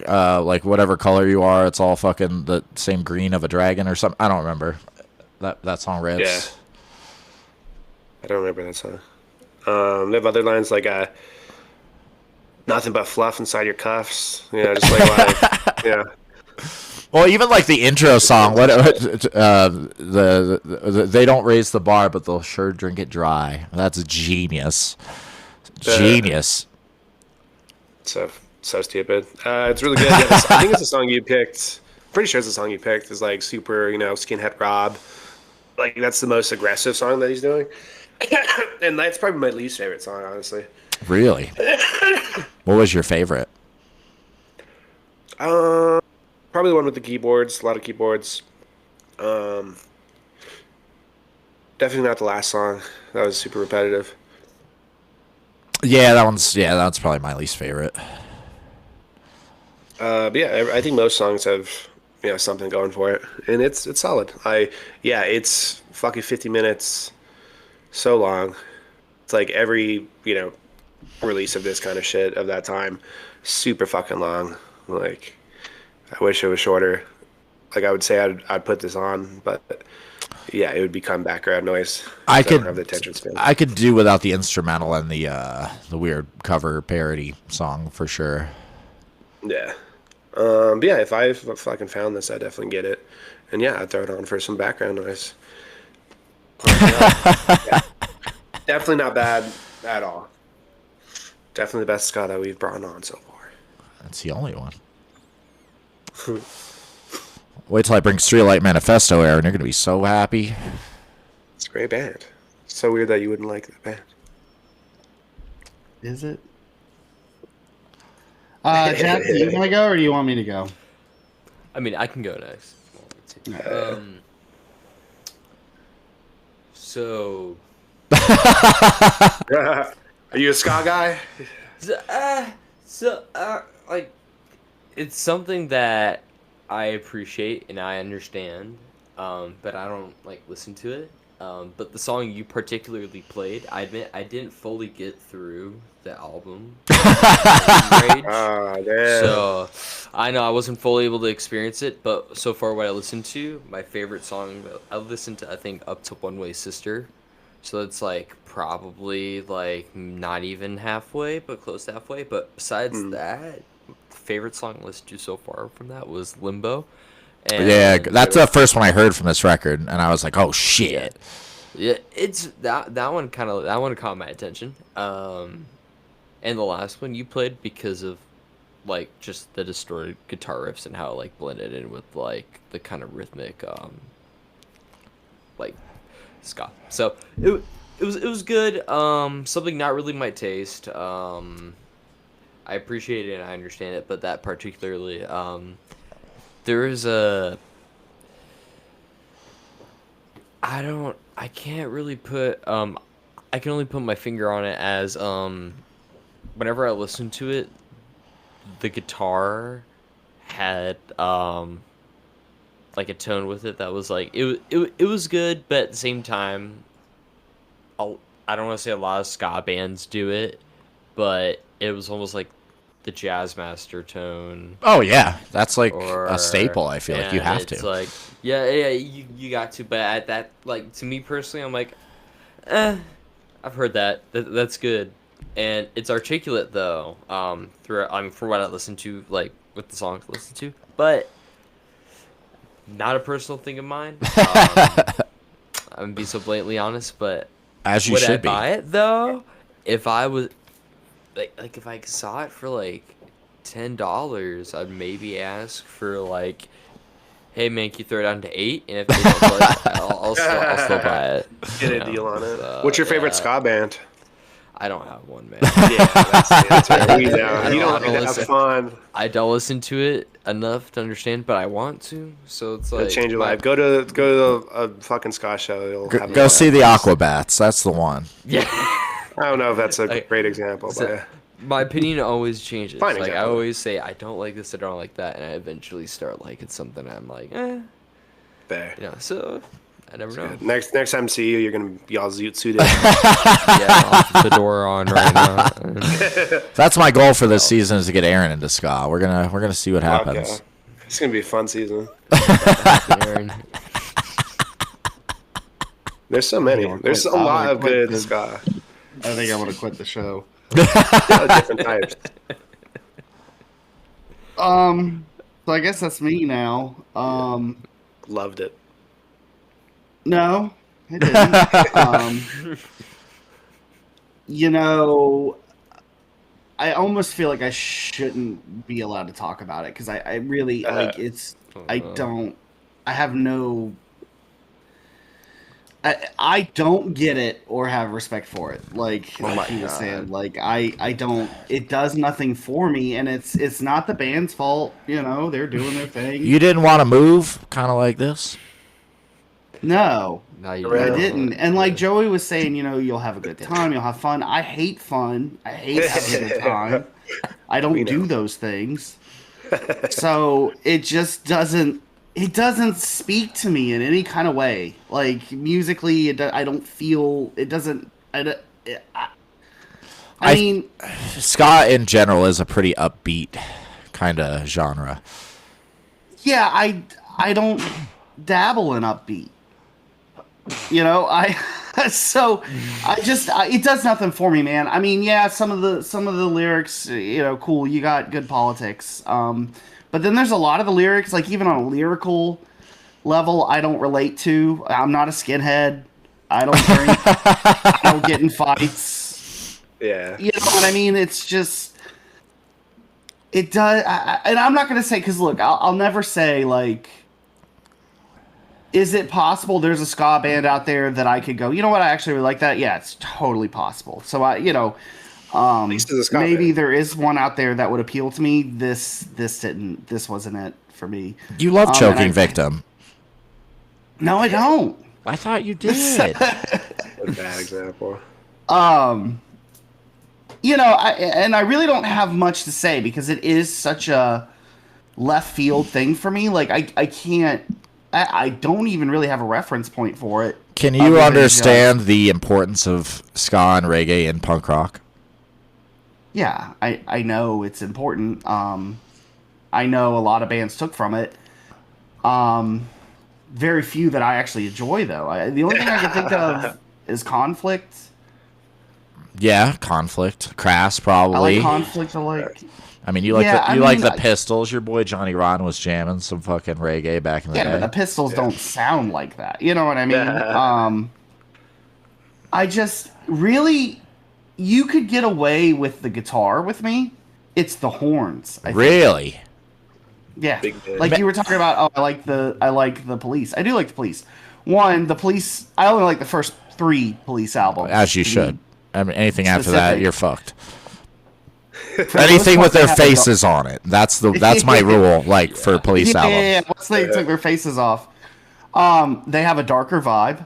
Speaker 2: whatever color you are, it's all fucking the same green of a dragon or something. I don't remember. That song rips.
Speaker 3: Yeah. I don't remember that song. They have other lines like nothing but fluff inside your cuffs. Just like a lot of, yeah.
Speaker 2: Well, even like the intro song, they don't raise the bar, but they'll sure drink it dry. That's genius. Genius.
Speaker 3: So stupid. It's really good. Yeah, I think it's a song you picked. Pretty sure it's a song you picked. It's like super, Skinhead Rob. Like that's the most aggressive song that he's doing, and that's probably my least favorite song, honestly.
Speaker 2: Really? What was your favorite?
Speaker 3: Probably the one with the keyboards, a lot of keyboards. Definitely not the last song. That was super repetitive.
Speaker 2: Yeah, that's probably my least favorite.
Speaker 3: But yeah, I think most songs have something going for it, and it's solid. It's fucking 50 minutes, so long. It's like every release of this kind of shit of that time, super fucking long. Like, I wish it was shorter. Like, I would say I'd put this on, but yeah, it would become background noise.
Speaker 2: I don't
Speaker 3: have the attention span.
Speaker 2: I could do without the instrumental and the weird cover parody song for sure.
Speaker 3: Yeah. But yeah, if I fucking found this, I'd definitely get it. And yeah, I'd throw it on for some background noise. Yeah. Definitely not bad at all. Definitely the best ska that we've brought on so far.
Speaker 2: That's the only one. Wait till I bring Streetlight Manifesto, Aaron. You're gonna be so happy.
Speaker 3: It's a great band. It's so weird that you wouldn't like that band.
Speaker 4: Is it? Jack, do you want to go or do you want me to go?
Speaker 5: I mean, I can go next. So,
Speaker 3: Are you a ska guy?
Speaker 5: like, it's something that I appreciate and I understand, but I don't like listen to it. But the song you particularly played, I admit I didn't fully get through the album. Rage.
Speaker 3: Damn.
Speaker 5: So I know I wasn't fully able to experience it, but so far what I listened to, my favorite song, I listened to I think up to One Way Sister. So it's like probably like not even halfway, but close to halfway. But besides that, the favorite song I listened to so far from that was Limbo. And
Speaker 2: Yeah, that's the first one I heard from this record, and I was like, "Oh shit!"
Speaker 5: Yeah, it's that one caught my attention. And the last one you played because of like just the distorted guitar riffs and how it like blended in with like the kind of rhythmic like ska. So it was good. Something not really my taste. I appreciate it and I understand it, but that particularly there is a I can't really put I can only put my finger on it as whenever I listen to it, the guitar had like a tone with it that was like it was good, but at the same time I don't want to say a lot of ska bands do it, but it was almost like the jazz master tone.
Speaker 2: Oh yeah, that's like a staple. I feel like you have
Speaker 5: it's
Speaker 2: to.
Speaker 5: like yeah, you got to. But at that, like to me personally, I'm like, I've heard that. That's good, and it's articulate though. For what I listen to, like with the songs I listen to, but not a personal thing of mine. I'm gonna be so blatantly honest, but
Speaker 2: As you
Speaker 5: would I
Speaker 2: should be.
Speaker 5: buy it though? If I was like if I saw it for like $10, I'd maybe ask for like, hey man, can you throw it down to 8? And if they don't budge, I'll still buy it.
Speaker 3: Get a deal on it. What's your favorite ska band?
Speaker 5: I don't have one, man.
Speaker 3: Yeah, that's right. We know. You
Speaker 5: I
Speaker 3: don't
Speaker 5: don't
Speaker 3: have
Speaker 5: listen.
Speaker 3: fun.
Speaker 5: I don't listen to it enough to understand, but I want to. So it's
Speaker 3: It'll
Speaker 5: like
Speaker 3: change your life. Go to a fucking ska show. You'll have
Speaker 2: Go see the Aquabats. That's the one.
Speaker 5: Yeah.
Speaker 3: I don't know if that's a
Speaker 5: Like,
Speaker 3: great example,
Speaker 5: so-
Speaker 3: but
Speaker 5: My opinion always changes.
Speaker 3: Fine
Speaker 5: Like I
Speaker 3: example.
Speaker 5: always say I don't like this, I don't like that, and I eventually start liking something. I'm like,
Speaker 3: there.
Speaker 5: you know. So I never know.
Speaker 3: Next time I see you, you're gonna be all zoot suited.
Speaker 5: Yeah, I'll keep the door on right now.
Speaker 2: That's my goal for this season is to get Aaron into ska. We're gonna see what happens.
Speaker 3: Okay. It's gonna be a fun season.
Speaker 5: Aaron.
Speaker 3: There's so many. There's a
Speaker 4: I'm
Speaker 3: lot
Speaker 4: gonna
Speaker 3: of
Speaker 4: quit
Speaker 3: good
Speaker 4: this.
Speaker 3: ska.
Speaker 4: I think I'm gonna quit the show.
Speaker 3: Different types.
Speaker 4: So I guess that's me now.
Speaker 3: Loved it.
Speaker 4: No, I didn't. You know, I almost feel like I shouldn't be allowed to talk about it because I really like it's. I don't. I have no. I don't get it or have respect for it. Like he was saying, like I don't. It does nothing for me, and it's not the band's fault. You know, they're doing their thing.
Speaker 2: You didn't want to move, kind of like this.
Speaker 4: No,
Speaker 5: Now you
Speaker 3: Right.
Speaker 4: I
Speaker 5: know.
Speaker 4: didn't. And like Joey was saying, you know, you'll have a good time, you'll have fun. I hate fun. I hate having a good time. I don't do those things. So it just doesn't. It doesn't speak to me in any kind of way. Like musically, I don't feel. It doesn't. I mean,
Speaker 2: Ska in general is a pretty upbeat kind of genre.
Speaker 4: yeah, I don't dabble in upbeat. You know, it does nothing for me, man. I mean, yeah, some of the lyrics, you know, cool. You got good politics, but then there's a lot of the lyrics, like even on a lyrical level, I don't relate to. I'm not a skinhead. I don't drink. I don't get in fights.
Speaker 3: Yeah.
Speaker 4: You know what I mean? It's just, it does, and I'm not gonna say because look, I'll never say like Is it possible there's a ska band out there that I could go, you know what, I actually really like that? Yeah, it's totally possible. So
Speaker 3: least to the ska
Speaker 4: maybe
Speaker 3: band.
Speaker 4: there is one out there that would appeal to me. This wasn't it for me.
Speaker 2: You love
Speaker 4: and
Speaker 2: Choking Victim.
Speaker 4: No, I don't.
Speaker 2: I thought you did.
Speaker 3: A bad example.
Speaker 4: I really don't have much to say because it is such a left field thing for me. Like I can't. I don't even really have a reference point for it.
Speaker 2: Can you understand the importance of ska and reggae in punk rock?
Speaker 4: Yeah, I know it's important. I know a lot of bands took from it. Very few that I actually enjoy, though. The only thing I can think of is Conflict.
Speaker 2: Yeah, Conflict. Crass, probably.
Speaker 4: I like Conflict.
Speaker 2: I mean, you like the Pistols. Your boy Johnny Rotten was jamming some fucking reggae back in the day.
Speaker 4: But the Pistols don't sound like that. You know what I mean? I just really, you could get away with the guitar with me. It's the horns. I think.
Speaker 2: Really?
Speaker 4: Yeah. Like you were talking about. Oh, I like the Police. I do like the Police. The Police. I only like the first 3 Police albums.
Speaker 2: As you should. I mean, anything after that, you're fucked.
Speaker 4: Anything
Speaker 2: with their faces on it. That's my rule. Like for Police albums.
Speaker 4: Yeah. Once they took their faces off, they have a darker vibe.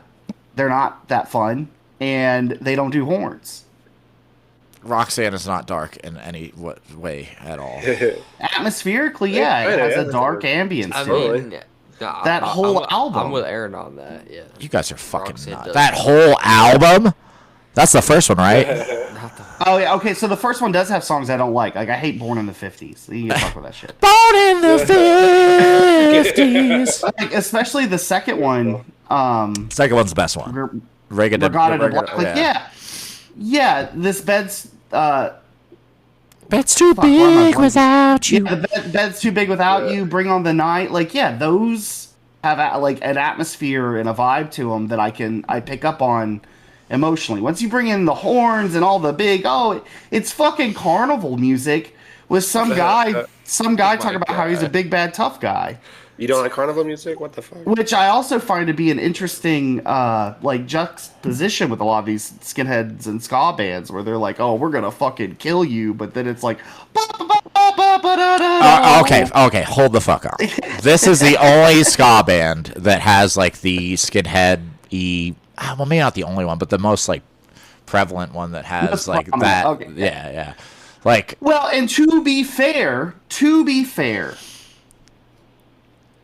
Speaker 4: They're not that fun, and they don't do horns.
Speaker 2: Roxanne is not dark in any way at all.
Speaker 4: Atmospherically, yeah, it has a dark ambience.
Speaker 5: I
Speaker 4: to it.
Speaker 5: mean,
Speaker 4: That whole album.
Speaker 5: I'm with Aaron on that. Yeah.
Speaker 2: You guys are fucking
Speaker 5: Roxanne
Speaker 2: nuts.
Speaker 5: does.
Speaker 2: That whole album? That's the first one, right?
Speaker 4: Oh yeah, okay. So the first one does have songs I don't like. Like I hate "Born in the '50s." You can fuck with that shit.
Speaker 2: Born in the 50s.
Speaker 4: Like, especially the second one.
Speaker 2: Second one's the best one.
Speaker 4: Regatta to Black. Like, yeah. This bed's
Speaker 2: bed's too big without you.
Speaker 4: Yeah, the bed's too big without you. Bring on the night. Like, yeah, those have like an atmosphere and a vibe to them that I pick up on emotionally. Once you bring in the horns and all the big, it's fucking carnival music with some guy talking about how he's a big bad tough guy.
Speaker 3: You don't like carnival music? What the fuck?
Speaker 4: Which I also find to be an interesting juxtaposition with a lot of these skinheads and ska bands where they're like, oh, we're gonna fucking kill you, but then it's like
Speaker 2: okay, hold the fuck up. This is the only ska band that has like the skinhead-y, well, maybe not the only one, but the most like prevalent one that has like that. Okay. Yeah. Like,
Speaker 4: well, and to be fair,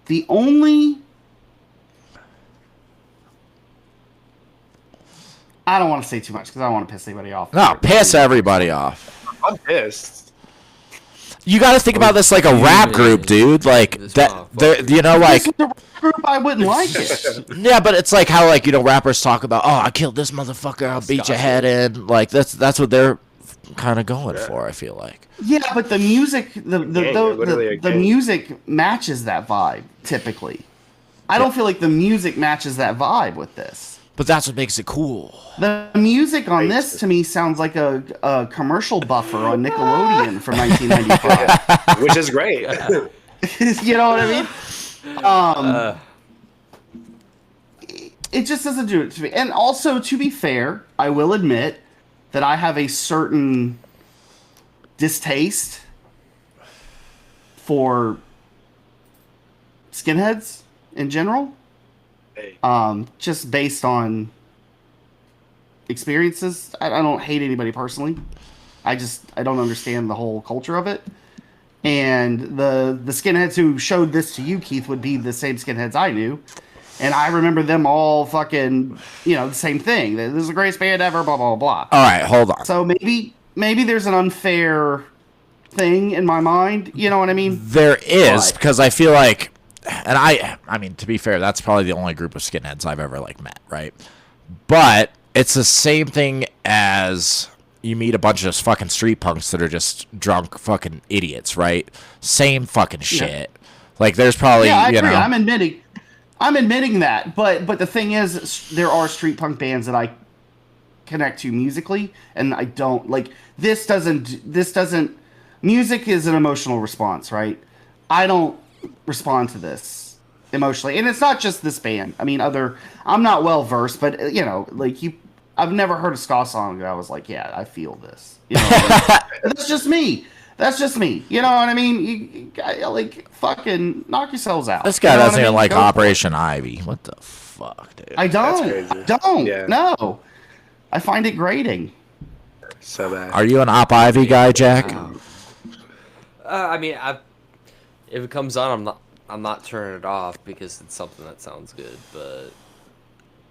Speaker 4: the only, I don't want to say too much because I don't want to piss anybody off.
Speaker 2: No, piss everybody off.
Speaker 3: I'm pissed.
Speaker 2: You got to think about this like a rap group, dude. Like that, you know, like
Speaker 4: group, I wouldn't like it.
Speaker 2: Yeah, but it's like how rappers talk about, oh, I killed this motherfucker, I'll beat your head in. Like that's what they're kind of going for. I feel like.
Speaker 4: Yeah, but the music, the music matches that vibe typically. I don't feel like the music matches that vibe with this.
Speaker 2: But that's what makes it cool.
Speaker 4: The music on this to me sounds like a commercial buffer on Nickelodeon from 1995,
Speaker 3: which is great.
Speaker 4: You know what I mean? It just doesn't do it to me. And also, to be fair, I will admit that I have a certain distaste for skinheads in general. Just based on experiences. I don't hate anybody personally. I don't understand the whole culture of it. And the skinheads who showed this to you, Keith, would be the same skinheads I knew. And I remember them all fucking, the same thing. This is the greatest band ever, blah, blah, blah.
Speaker 2: All right, hold on.
Speaker 4: So maybe there's an unfair thing in my mind. You know what I mean?
Speaker 2: There is, because I feel like, and I mean, to be fair, that's probably the only group of skinheads I've ever met, right? But it's the same thing as you meet a bunch of fucking street punks that are just drunk fucking idiots, right? Same fucking shit. Yeah. Like there's probably
Speaker 4: I agree. I'm admitting that, but the thing is, there are street punk bands that I connect to musically, and I don't like this. Doesn't music is an emotional response, right? I don't respond to this emotionally. And it's not just this band. I mean, I'm not well versed, but I've never heard a ska song that I was like, yeah, I feel this. You know what I mean? That's just me. That's just me. You know what I mean? You fucking knock yourselves out.
Speaker 2: This guy
Speaker 4: You know
Speaker 2: doesn't
Speaker 4: what I
Speaker 2: even
Speaker 4: mean?
Speaker 2: like
Speaker 4: Go-
Speaker 2: Operation Ivy. What the fuck, dude?
Speaker 4: I don't.
Speaker 3: That's crazy.
Speaker 4: Don't.
Speaker 3: Yeah.
Speaker 4: No. I find it grating.
Speaker 3: So bad.
Speaker 2: Are you an Op Ivy guy, Jack?
Speaker 5: I mean, if it comes on, I'm not turning it off because it's something that sounds good, but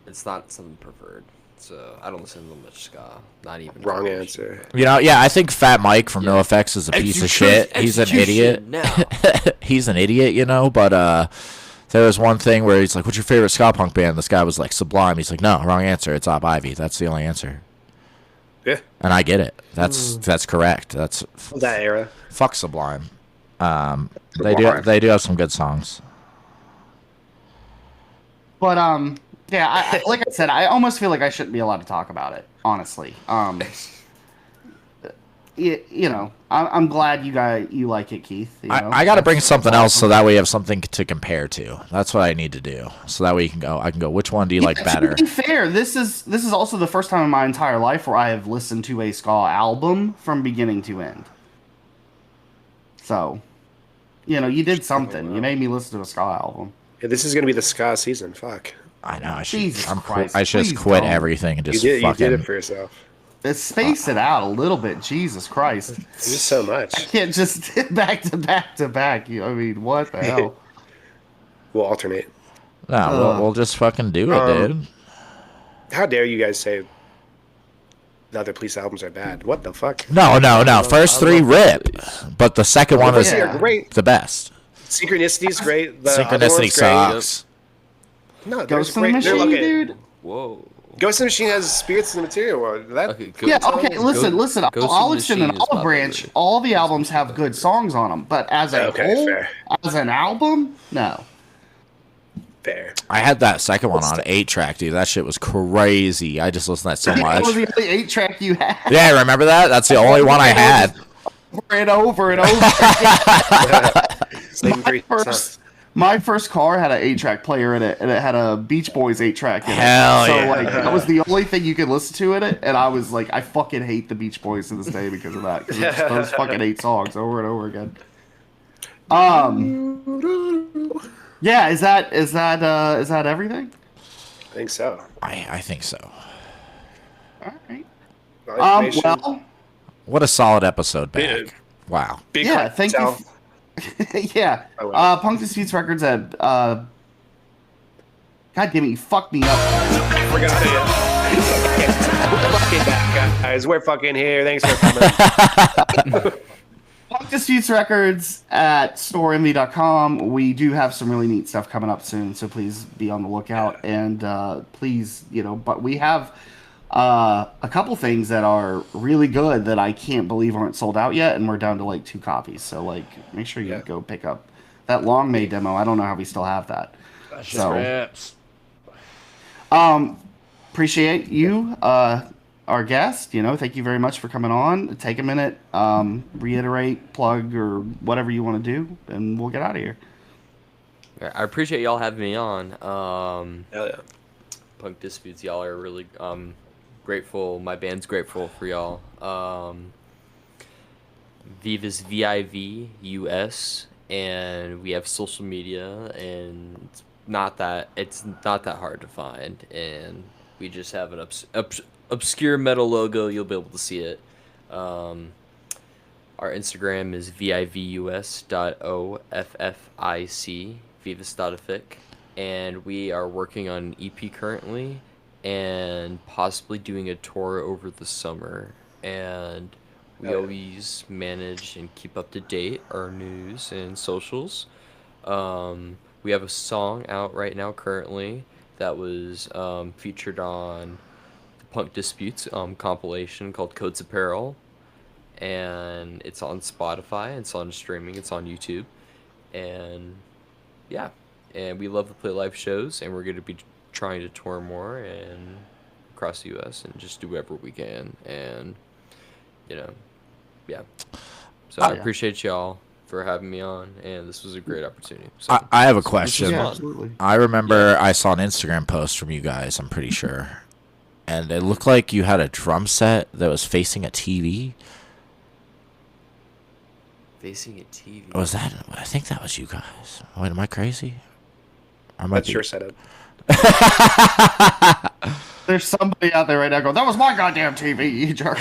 Speaker 5: it's not something preferred. So I don't listen to much ska. Not even.
Speaker 3: Wrong
Speaker 5: Revolution.
Speaker 3: answer.
Speaker 2: You know, yeah, I think Fat Mike from
Speaker 5: Yeah.
Speaker 2: NoFX is a piece of
Speaker 5: Execution-
Speaker 2: shit. He's an idiot.
Speaker 5: execution now.
Speaker 2: He's an idiot, you know, but there was one thing where he's like, what's your favorite ska punk band? This guy was like, Sublime. He's like, no, wrong answer. It's Op Ivy. That's the only answer.
Speaker 3: Yeah.
Speaker 2: And I get it. That's correct. That's
Speaker 3: That era.
Speaker 2: fuck Sublime. They do have some good songs.
Speaker 4: But yeah, I like I said, I almost feel like I shouldn't be allowed to talk about it. Honestly, I'm glad you like it, Keith. You know?
Speaker 2: I got to bring something else so that way you have something to compare to. That's what I need to do. So that way I can go. Which one do you like better?
Speaker 4: To be fair, this is also the first time in my entire life where I have listened to a ska album from beginning to end. So, you did something. You made me listen to a ska album.
Speaker 3: Yeah, this is gonna be the ska season. Fuck.
Speaker 2: I know. I
Speaker 4: Jesus Christ,
Speaker 2: I should just
Speaker 4: please
Speaker 2: quit
Speaker 4: don't.
Speaker 2: everything and
Speaker 3: You
Speaker 2: just
Speaker 3: did. You
Speaker 2: fucking.
Speaker 3: did it for yourself.
Speaker 4: Let's space it out a little bit. Jesus Christ.
Speaker 3: Just so much.
Speaker 4: Can't just back to back to back. I mean, what the hell?
Speaker 3: We'll alternate.
Speaker 2: No, we'll just fucking do it, dude.
Speaker 3: How dare you guys say the other Police albums are bad? What the fuck?
Speaker 2: No. First three rip, but the second one is
Speaker 3: First three are great.
Speaker 2: the best.
Speaker 3: Synchronicity's great. The other
Speaker 2: Synchronicity
Speaker 3: one's
Speaker 2: sucks.
Speaker 3: Great. No,
Speaker 4: Ghost
Speaker 3: there's
Speaker 4: in the
Speaker 3: great. They're
Speaker 4: Machine,
Speaker 3: looking.
Speaker 4: dude.
Speaker 5: Whoa.
Speaker 3: Ghost in the Machine has Spirits in the Material World. That
Speaker 5: Okay,
Speaker 4: Yeah, okay, listen.
Speaker 5: Ghost in
Speaker 4: I'll
Speaker 5: the
Speaker 4: extend an
Speaker 5: Machine is
Speaker 4: olive branch.
Speaker 5: popular.
Speaker 4: All the albums have good songs on them, but as a
Speaker 3: Okay,
Speaker 4: whole,
Speaker 3: fair.
Speaker 4: as an album, no.
Speaker 3: fair.
Speaker 2: I had that second one on 8-track, dude. That shit was crazy. I just listened to that so
Speaker 4: That
Speaker 2: much.
Speaker 4: was the only 8-track you had.
Speaker 2: Yeah, remember that? That's the only one I had.
Speaker 4: Over and over and over.
Speaker 3: Same three songs.
Speaker 4: My first car had an 8-track player in it, and it had a Beach Boys 8-track in it.
Speaker 2: Hell
Speaker 4: so,
Speaker 2: yeah.
Speaker 4: that was the only thing you could listen to in it, and I was like, I fucking hate the Beach Boys to this day because of that. Because it's those fucking 8 songs over and over again. Yeah, is that everything?
Speaker 3: I think so.
Speaker 2: I think so.
Speaker 4: All right.
Speaker 3: Information.
Speaker 4: Well,
Speaker 2: What a solid episode back.
Speaker 3: Big-
Speaker 2: Wow.
Speaker 3: Big
Speaker 4: yeah, thank you.
Speaker 3: tell.
Speaker 4: Yeah.
Speaker 3: Oh, wow.
Speaker 4: Punk Disputes Records at God damn it, you fucked me up.
Speaker 3: Forgot it. We're fucking back, guys. We're fucking here. Thanks for coming.
Speaker 4: Punk Disputes Records at storeenvy.com. We do have some really neat stuff coming up soon, so please be on the lookout. And please, but we have a couple things that are really good that I can't believe aren't sold out yet, and we're down to like 2 copies. So make sure you go pick up that Long May demo. I don't know how we still have that. So appreciate you, our guest. Thank you very much for coming on. Take a minute, reiterate, plug, or whatever you want to do, and we'll get out of here.
Speaker 5: I appreciate y'all having me on.
Speaker 3: Hell yeah.
Speaker 5: Punk Disputes, y'all are really grateful. My band's grateful for y'all. Vivus VIVUS, and we have social media, and it's not that hard to find, and we just have an obscure metal logo. You'll be able to see it. Our Instagram is vivus.offic, vivus.offic, and we are working on an EP currently, and possibly doing a tour over the summer. And we always manage and keep up to date our news and socials. We have a song out right now currently that was featured on the Punk Disputes compilation called Codes Apparel, and it's on Spotify, it's on streaming, it's on YouTube, and yeah, and we love to play live shows, and we're going to be trying to tour more and across the U.S. and just do whatever we can, and yeah. So I appreciate y'all. for having me on, and this was a great opportunity. So,
Speaker 2: I have a question.
Speaker 4: Yeah, absolutely.
Speaker 2: I remember I saw an Instagram post from you guys, I'm pretty sure. And it looked like you had a drum set that was facing a TV.
Speaker 5: Facing a TV.
Speaker 2: Was that? I think that was you guys. Wait, am I crazy? I might
Speaker 3: That's
Speaker 2: be.
Speaker 3: your setup.
Speaker 4: There's somebody out there right now going, "That was my goddamn TV, you jerk."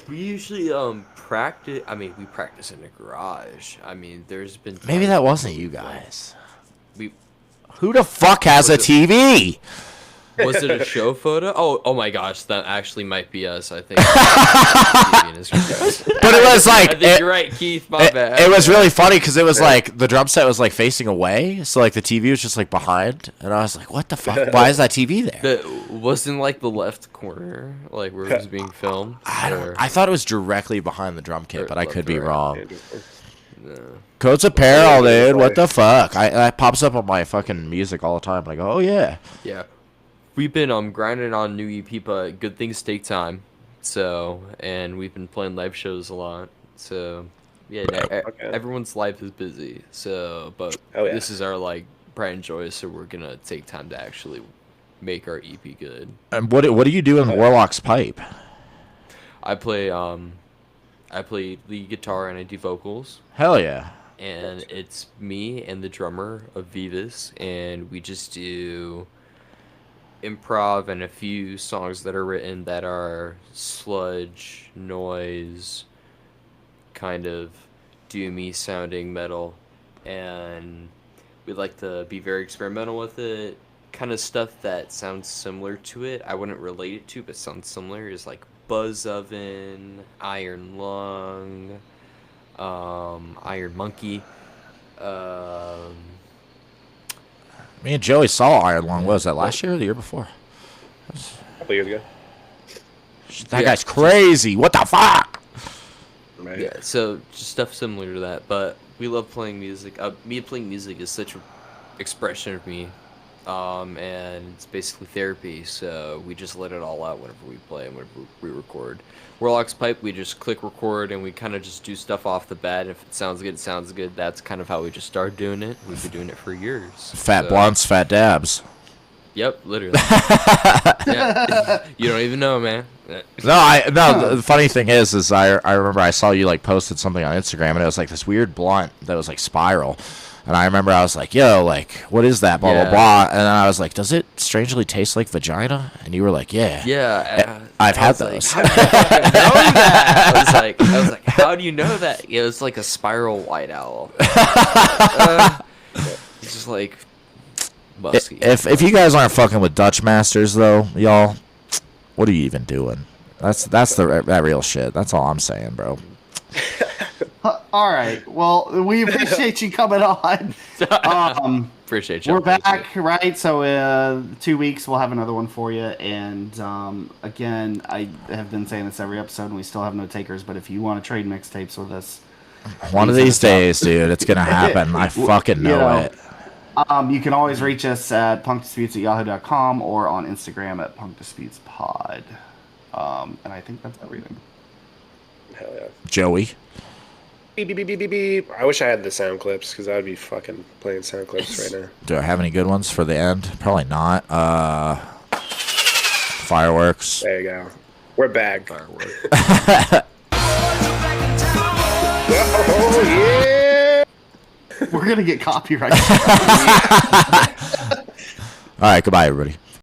Speaker 5: We usually practice. I mean, we practice in the garage. I mean, there's been
Speaker 2: Maybe
Speaker 5: times
Speaker 2: that
Speaker 5: where
Speaker 2: wasn't you
Speaker 5: we've, like,
Speaker 2: guys.
Speaker 5: We
Speaker 2: Who the fuck has a TV?
Speaker 5: was it a show photo? Oh my gosh, that actually might be us. I think.
Speaker 2: But it was like
Speaker 5: I think you're right, Keith. My bad.
Speaker 2: It was really funny because it was like the drum set was like facing away, so like the TV was just like behind, and I was like, "What the fuck? Why is that TV there?"
Speaker 5: That wasn't like the left corner, like where it was being filmed.
Speaker 2: I thought it was directly behind the drum kit, but I could be wrong.
Speaker 5: No.
Speaker 2: Coats apparel, dude. What the fuck? That pops up on my fucking music all the time. I go, "Oh yeah."
Speaker 5: Yeah. We've been grinding on new EP, but good things take time. So, and we've been playing live shows a lot. So, yeah, everyone's life is busy. So, but this is our like pride and joy. So we're gonna take time to actually make our EP good.
Speaker 2: And what do you do in Warlocks Pipe?
Speaker 5: I play lead guitar and I do vocals.
Speaker 2: Hell yeah.
Speaker 5: And it's me and the drummer of Vivus, and we just do improv and a few songs that are written that are sludge, noise, kind of doomy sounding metal, and we like to be very experimental with it. Kind of stuff that sounds similar to it. I wouldn't relate it to, but sounds similar is like Buzz Oven, Iron Lung, Iron Monkey.
Speaker 2: Me and Joey saw Iron Lung. What was that, last year or the year before?
Speaker 3: A couple years ago.
Speaker 2: That guy's crazy. What the fuck?
Speaker 3: Right.
Speaker 5: Yeah, so just stuff similar to that. But we love playing music. Me playing music is such an expression of me. And it's basically therapy. So we just let it all out whenever we play and whenever we record. Warlocks Pipe, we just click record and we kind of just do stuff off the bat. If it sounds good, it sounds good. That's kind of how we just started doing it. We've been doing it for years.
Speaker 2: Fat blunts, fat dabs.
Speaker 5: Yep, literally. Yeah. You don't even know, man.
Speaker 2: No. The funny thing is I remember I saw you like posted something on Instagram and it was like this weird blunt that was like spiral, and I remember I was like, "Yo, like, what is that?" Blah blah blah, and then I was like, "Does it strangely taste like vagina?" And you were like, "Yeah."
Speaker 5: Yeah.
Speaker 2: I've had those.
Speaker 5: Like, how do you fucking know that? I was like, how do you know that? It was like a spiral white owl. It's just like musky.
Speaker 2: If you guys aren't fucking with Dutch Masters though, y'all, what are you even doing? That's that real shit. That's all I'm saying, bro.
Speaker 4: All right. Well, we appreciate you coming on.
Speaker 5: Appreciate you.
Speaker 4: We're back, right? So 2 weeks, we'll have another one for you. And again, I have been saying this every episode, and we still have no takers. But if you want to trade mixtapes with us,
Speaker 2: one of these days, dude, it's gonna happen. I fucking know it.
Speaker 4: You can always reach us at punkdisputes@yahoo.com or on Instagram at punkdisputespod. And I think that's everything.
Speaker 3: Hell yeah.
Speaker 2: Joey.
Speaker 3: Beep, beep, beep, beep, beep, beep. I wish I had the sound clips because I would be fucking playing sound clips right now.
Speaker 2: Do I have any good ones for the end? Probably not. Fireworks.
Speaker 3: There you go. We're back.
Speaker 5: Fireworks.
Speaker 3: Oh, yeah.
Speaker 4: We're going to get copyright.
Speaker 2: All right, goodbye, everybody.